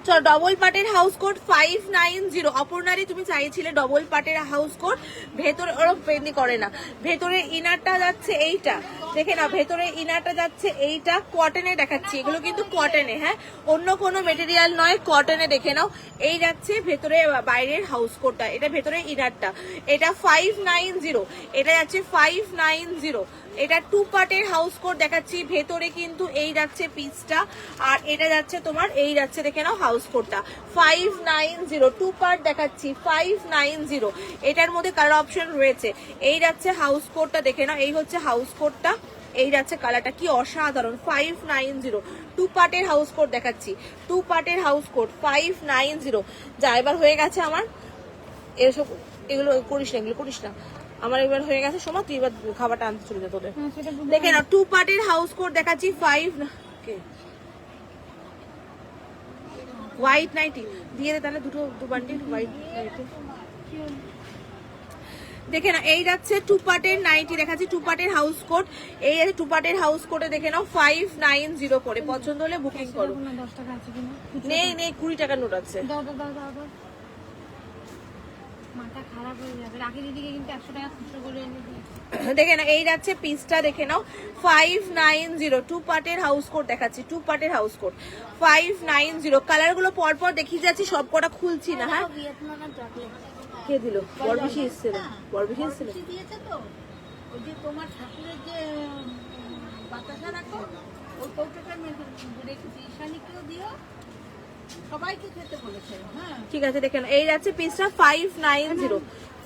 চল, ডবল পার্টের হাউস কোট 590। অপর্ণারি তুমি চাইছিলে ডবল পার্টের হাউস কোট, ভেতরে ওরকম পেন্দি করে না, ভেতরে ইনারটা যাচ্ছে এইটা, দেখে না ভেতরে ইনারটা যাচ্ছে এইটা, কটনে দেখাচ্ছি, এগুলো কিন্তু কটনে, হ্যাঁ অন্য কোনো মেটেরিয়াল নয়, কটনে দেখে নাও। এই যাচ্ছে ভেতরে বাইরের হাউস কোটটা, এটা ভেতরে ইনারটা, এটা 590, এটা যাচ্ছে 590। এটা 2 পার্টের হাউস কোট দেখাচ্ছি, ভেতরে কিন্তু এই যাচ্ছে পিসটা, আর এটা যাচ্ছে তোমার এই যাচ্ছে দেখে নাও হাউস কোটটা 590, 2 পার্ট দেখাচ্ছি 590। এটার মধ্যে কালার অপশন রয়েছে, এই যাচ্ছে হাউস কোটটা দেখে নাও, এই হচ্ছে হাউস কোটটা, এই যাচ্ছে কালারটা, কি অসাধারণ, 590। 2 পার্টের হাউস কোট দেখাচ্ছি, 2 পার্টের হাউস কোট 590। যা এবার হয়ে গেছে আমার, এসব এগুলো করিস না, এগুলো করিস না, আমার এবার হয়ে গেছে সময়, তুই এবার খাবারটা আনতে চলে যা তোদের। দেখে না 2 পার্টের হাউস কোট দেখাচ্ছি 5 হোয়াইট নাইটি দিয়ে দে তাহলে, দু বান্ডিল হোয়াইট নাইটি দেখে না। এই যাচ্ছে 2 পার্টের নাইটি দেখাচ্ছি, 2 পার্টের হাউস কোট, এই আছে 2 পার্টের হাউস কোটে দেখে নাও 590 করে, পছন্দ হলে বুকিং করো। 10 টাকা আছে কিনা নেই নেই, 20 টাকার নোট আছে। দাও দাও দাও দাও, মাথা খারাপ হয়ে যাবে। রাখি দিদিকে কিন্তু 100 টাকা খুচরো করে এনে দিই। দেখে না এই যাচ্ছে পিসটা দেখে নাও 590। 2 পার্টের হাউস কোট দেখাচ্ছি, 2 পার্টের হাউস কোট 590। কালার গুলো পরপর দেখিয়ে যাচ্ছি, সব কটা খুলছি না। হ্যাঁ কে দিল? বরবেশি এসেছিল, বরবেশি এসেছিল দিয়েছে তো, ওই যে তোমার ঠাকুরের যে বাতাসা রাখো, ওই কৌটাটা রেখেছি, ঈশানীকেও দিও, সবাইকে খেতে বলেছে। হ্যাঁ ঠিক আছে, দেখেন এই যাচ্ছে পিসটা 590,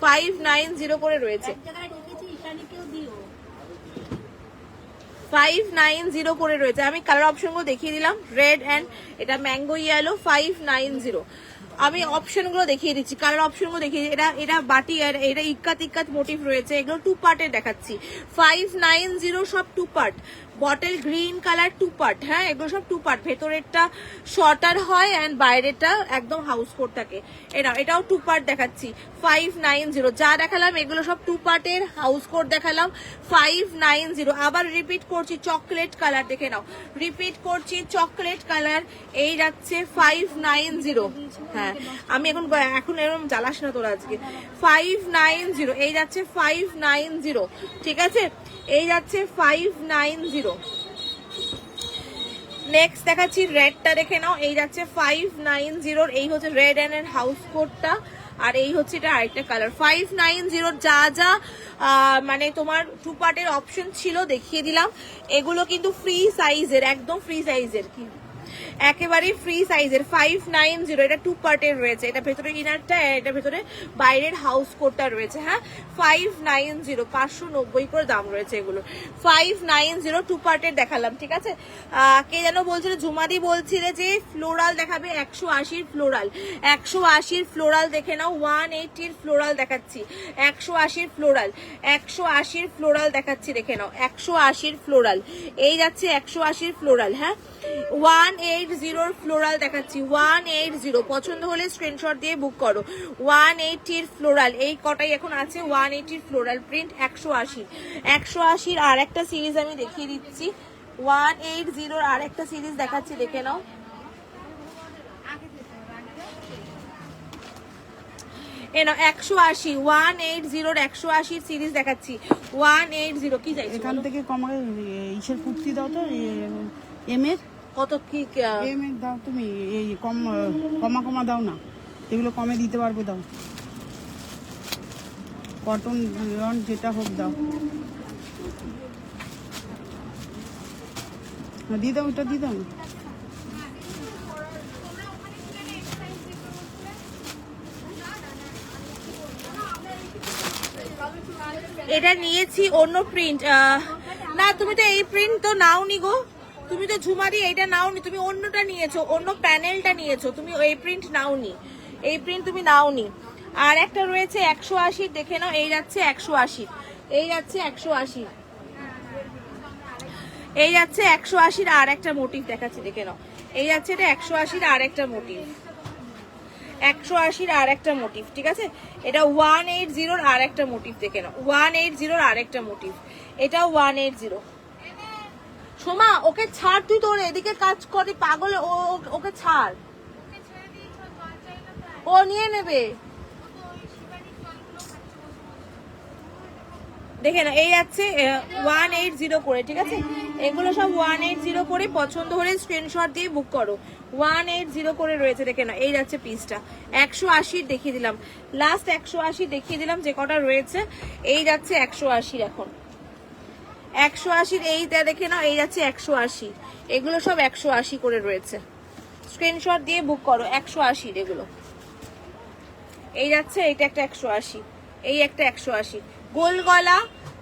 590 করে রয়েছে, এক জায়গায় রেখেছি, ঈশানীকেও দিও। 590 করে রয়েছে। আমি কালার অপশন গুলো দেখিয়ে দিলাম, রেড এন্ড এটা ম্যাঙ্গো ইয়েলো 590। আমি অপশন গুলো দেখিয়ে দিচ্ছি, কালার অপশন গুলো দেখিয়ে, এটা বাটি আর এটা ইক্কাত ইক্কাত মোটিভ রয়েছে, এগুলো 2 পার্টের দেখাচ্ছি 590, সব 2 part. Bottle green colour 2 part, হ্যাঁ এগুলো সব 2 পার্ট, ভেতরেরটা শর্টার হয় এন্ড বাইরেটা একদম হাউস কোট থাকে। এটাও 2 পার্ট দেখাচ্ছি 590। যা দেখালাম এগুলো সব 2 পার্টের হাউস কোট দেখালাম 590। আবার রিপিট করছি, চকলেট কালার দেখে নাও, রিপিট করছি চকলেট কালার, এই যাচ্ছে 590। হ্যাঁ আমি এখন এরকম জ্বালাস না তোরা আজকে, 590 এই যাচ্ছে 590, ঠিক আছে এই যাচ্ছে 590। নেক্সট দেখাচ্ছি রেডটা দেখে নাও, এই যাচ্ছে 590, এই হচ্ছে রেড এন্ড হাউস কোটটা, আর এই হচ্ছে এটা আরেকটা কালার 590। যা যা মানে তোমার 2 পার্টের অপশন ছিল দেখিয়ে দিলাম, এগুলো কিন্তু ফ্রি সাইজের, একদম ফ্রি সাইজের, কি একেবারে ফ্রি সাইজের 590। এটা 2 পার্টের রয়েছে, এটা ভেতরে ইনারটা, এটা ভেতরে বাইরের হাউস কোটটা রয়েছে। হ্যাঁ 590, 590 করে দাম রয়েছে এগুলো, 590 2 পার্টের দেখালাম, ঠিক আছে। কে যেন বলছিল, জুমাদি বলছিলে যে ফ্লোরাল দেখাবে, 180 ফ্লোরাল, 180 ফ্লোরাল দেখে নাও, 180 ফ্লোরাল দেখাচ্ছি, 180 ফ্লোরাল, 180 ফ্লোরাল দেখাচ্ছি দেখে নাও, 180 ফ্লোরাল, এই যাচ্ছে 180 ফ্লোরাল। হ্যাঁ 180 ফ্লোরাল দেখাচ্ছি, 180, পছন্দ হলে স্ক্রিনশট দিয়ে বুক করো। 180 ফ্লোরাল, এই কটাই এখন আছে, 180 ফ্লোরাল প্রিন্ট 180। 180 আর একটা সিরিজ আমি দেখিয়ে দিচ্ছি, 180 আর একটা সিরিজ দেখাচ্ছি দেখে নাও, এনো 180, 180 180 সিরিজ দেখাচ্ছি, 180 কি চাইছো এখান থেকে কমাকে ইসের কুর্তি দাও তো, এমের কত কি এমের দাও তুমি, এই কমা কমা দাও না, এগুলো কমে দিতে পারবে, দাও কটন লন যেটা হোক দাও, দিয়ে দাও, ওটা দিয়ে দাও। এটা নিয়েছি অন্য প্রিন্ট, না তুমি তো এই প্রিন্ট তো নাও নি গো, তুমি তো ঝুমারি এইটা নাওনি, তুমি অন্যটা নিয়েছো, অন্য প্যানেলটা নিয়েছো, তুমি এই প্রিন্ট নাওনি, এই প্রিন্ট তুমি নাওনি। আর একটা রয়েছে 180, দেখে নাও, এই যাচ্ছে 180, এই যাচ্ছে 180, এই যাচ্ছে 180 আর একটা মোটিভ দেখাচ্ছি, দেখে নাও, এই যাচ্ছে এটা 180 আর একটা মোটিভ, 180 আর একটা মোটিভ, ঠিক আছে। এটা 180 আর একটা মোটিভ, দেখে নাও, 180 আর একটা মোটিভ, এটাও 180। সোমা ওকে ছাড়, তুই তোর এদিকে কাজ করে পাগল, ওকে ছাড়, ও নিয়ে নেবে। দেখে না, এই যাচ্ছে 180 করে, ঠিক আছে। এগুলো সব 180 করে, পছন্দ হলে স্ক্রিনশট দিয়ে বুক করো। 180 করে রয়েছে, দেখে না, এই যাচ্ছে পিসটা। 180 দেখিয়ে দিলাম, লাস্ট 180 দেখিয়ে দিলাম যে কটা রয়েছে। এই যাচ্ছে 180, এখন 180 এইটা দেখে নাও, এই যাচ্ছে 180, এগুলো সব 180 করে রয়েছে, স্ক্রিনশট দিয়ে বুক করো। 180 এগুলো, এই যাচ্ছে, এইটা একটা 180, এই একটা 180,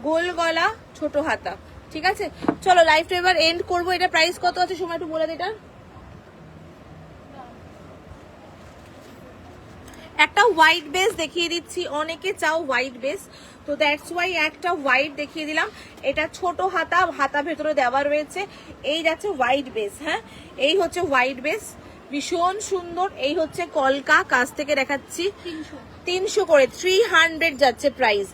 গোল গলা ছোট হাতা, ঠিক আছে। চলো লাইভটা এবার এন্ড করবো। এটা প্রাইস কত আছে সময় একটু বলে দে। এটা একটা হোয়াইট বেস দেখিয়ে দিচ্ছি, অনেকে চাও হোয়াইট বেস, তো দ্যাটস ওয়াই একটা হোয়াইট দেখিয়ে দিলাম। এটা ছোট হাতা, হাতা ভেতরে দেওয়া রয়েছে, এই যাচ্ছে হোয়াইট বেস। হ্যাঁ, এই হচ্ছে হোয়াইট বেস, ভীষণ সুন্দর। এই হচ্ছে কলকা, কাছ থেকে দেখাচ্ছি, 300 করে, 300 যাচ্ছে প্রাইস।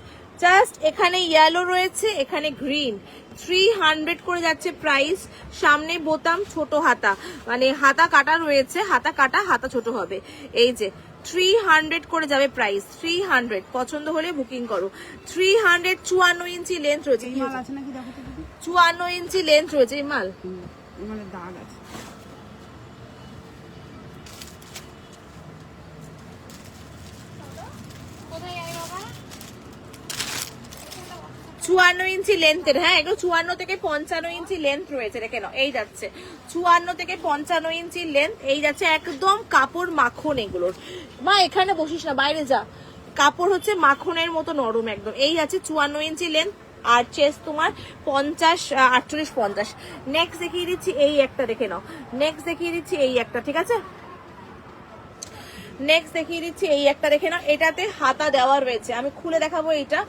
জাস্ট এখানে ইয়েলো রয়েছে, এখানে গ্রিন, 300 করে যাচ্ছে প্রাইস। সামনে বোতাম, ছোট হাতা, মানে হাতা কাটা রয়েছে, হাতা কাটা, হাতা ছোট হবে। এই যে 300 করে যাবে প্রাইস, 300। পছন্দ হলে বুকিং করো। 300, 54 ইঞ্চি লেন্থ রয়েছে, 54 ইঞ্চি লেন্থ রয়েছে এই মাল, মানে দাগ আছে। 54 ইঞ্চি লেন্থের। হ্যাঁ, এগুলো 54 থেকে 55 ইঞ্চি লেন্থ রয়েছে, দেখে নাও, এই যাচ্ছে 54 থেকে 55 ইঞ্চি লেন্থ, এই যাচ্ছে একদম কাপড় মাখন এগুলোর। মা এখানে বসিস না, বাইরে যা, কাপড় হচ্ছে মাখনের মতো নরম একদম। এই যাচ্ছে 54 ইঞ্চি লেন্থ, আর চেস্ট তোমার 50, 48, 50। নেক্সট দেখিয়ে দিচ্ছি এই একটা, দেখে নাও, নেক্সট দেখিয়ে দিচ্ছি এই একটা, ঠিক আছে। নেক্সট দেখিয়ে দিচ্ছি এই একটা, দেখে নাও, এটাতে হাতা দেওয়া রয়েছে, আমি খুলে দেখাবো এইটা।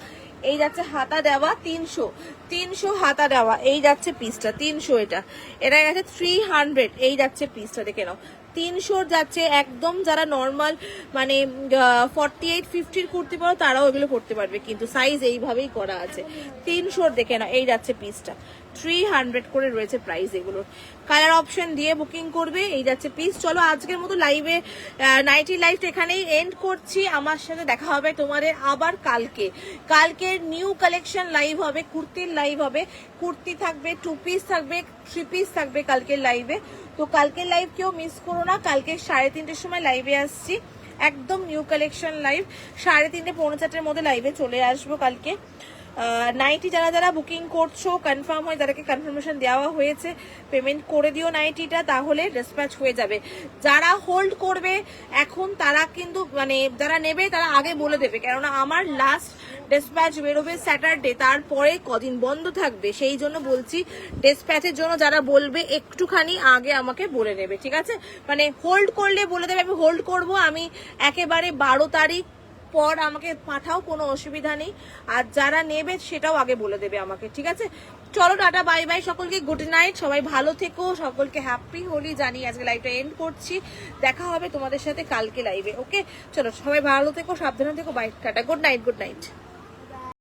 এই যাচ্ছে হাতা দেওয়া, 300 হাতা দেওয়া, এই যাচ্ছে পিসটা 300, এটা গেছে 300, এই যাচ্ছে পিসটা, দেখে নাও, 300 যাচ্ছে। একদম যারা নর্মাল মানে 48, 50 কুর্তি পরো তারাও এগুলো পরতে পারবে, কিন্তু সাইজ এইভাবেই করা আছে। 300 দেখে নাও, এই যাচ্ছে পিসটা, 300 করে রয়েছে প্রাইস এগুলোর। কালার অপশন দিয়ে বুকিং করবে, এই যাচ্ছে পিস। চলো আজকের মতো লাইভে নাইটি লাইভটা এখানেই এন্ড করছি। আমার সাথে দেখা হবে তোমাদের আবার কালকে নিউ কালেকশন লাইভ হবে, কুর্তির লাইভ হবে, কুর্তি থাকবে, 2 পিস থাকবে, 3 পিস থাকবে কালকের লাইভে। তো কালকের লাইভ কেউ মিস করো না, কালকে 3:30-র সময় লাইভে আসছি, একদম নিউ কালেকশন লাইভ। 3:30, 4:45-এর মধ্যে লাইভে চলে আসবো কালকে। নাইটি যারা বুকিং করছো, কনফার্ম হয়, যাদেরকে কনফার্মেশন দেওয়া হয়েছে, পেমেন্ট করে দিও নাইটিটা, তাহলে ডিসপ্যাচ হয়ে যাবে। যারা হোল্ড করবে এখন, তারা কিন্তু মানে যারা নেবে তারা আগে বলে দেবে, কেননা আমার লাস্ট ডিসপ্যাচ বেরোবে স্যাটারডে, তারপরে কদিন বন্ধ থাকবে, সেই জন্য বলছি ডিসপ্যাচের জন্য যারা বলবে একটুখানি আগে আমাকে বলে নেবে, ঠিক আছে। মানে হোল্ড করলে বলে দেবে, আমি হোল্ড করব, আমি একেবারে 12 তারিখ পর আমাকে পাঠাও, কোনো অসুবিধা নেই। আর যারা নেবে সেটাও আগে বলে দেবে আমাকে, ঠিক আছে। চলো টাটা, বাই বাই, সকলকে গুড নাইট, সবাই ভালো থেকো, সকলকে হ্যাপি হোলি জানিয়ে আজকে লাইভটা এন্ড করছি। দেখা হবে তোমাদের সাথে কালকে লাইভে, ওকে। চলো সবাই ভালো থেকো, সাবধানে থেকো, বাই, টাটা, গুড নাইট।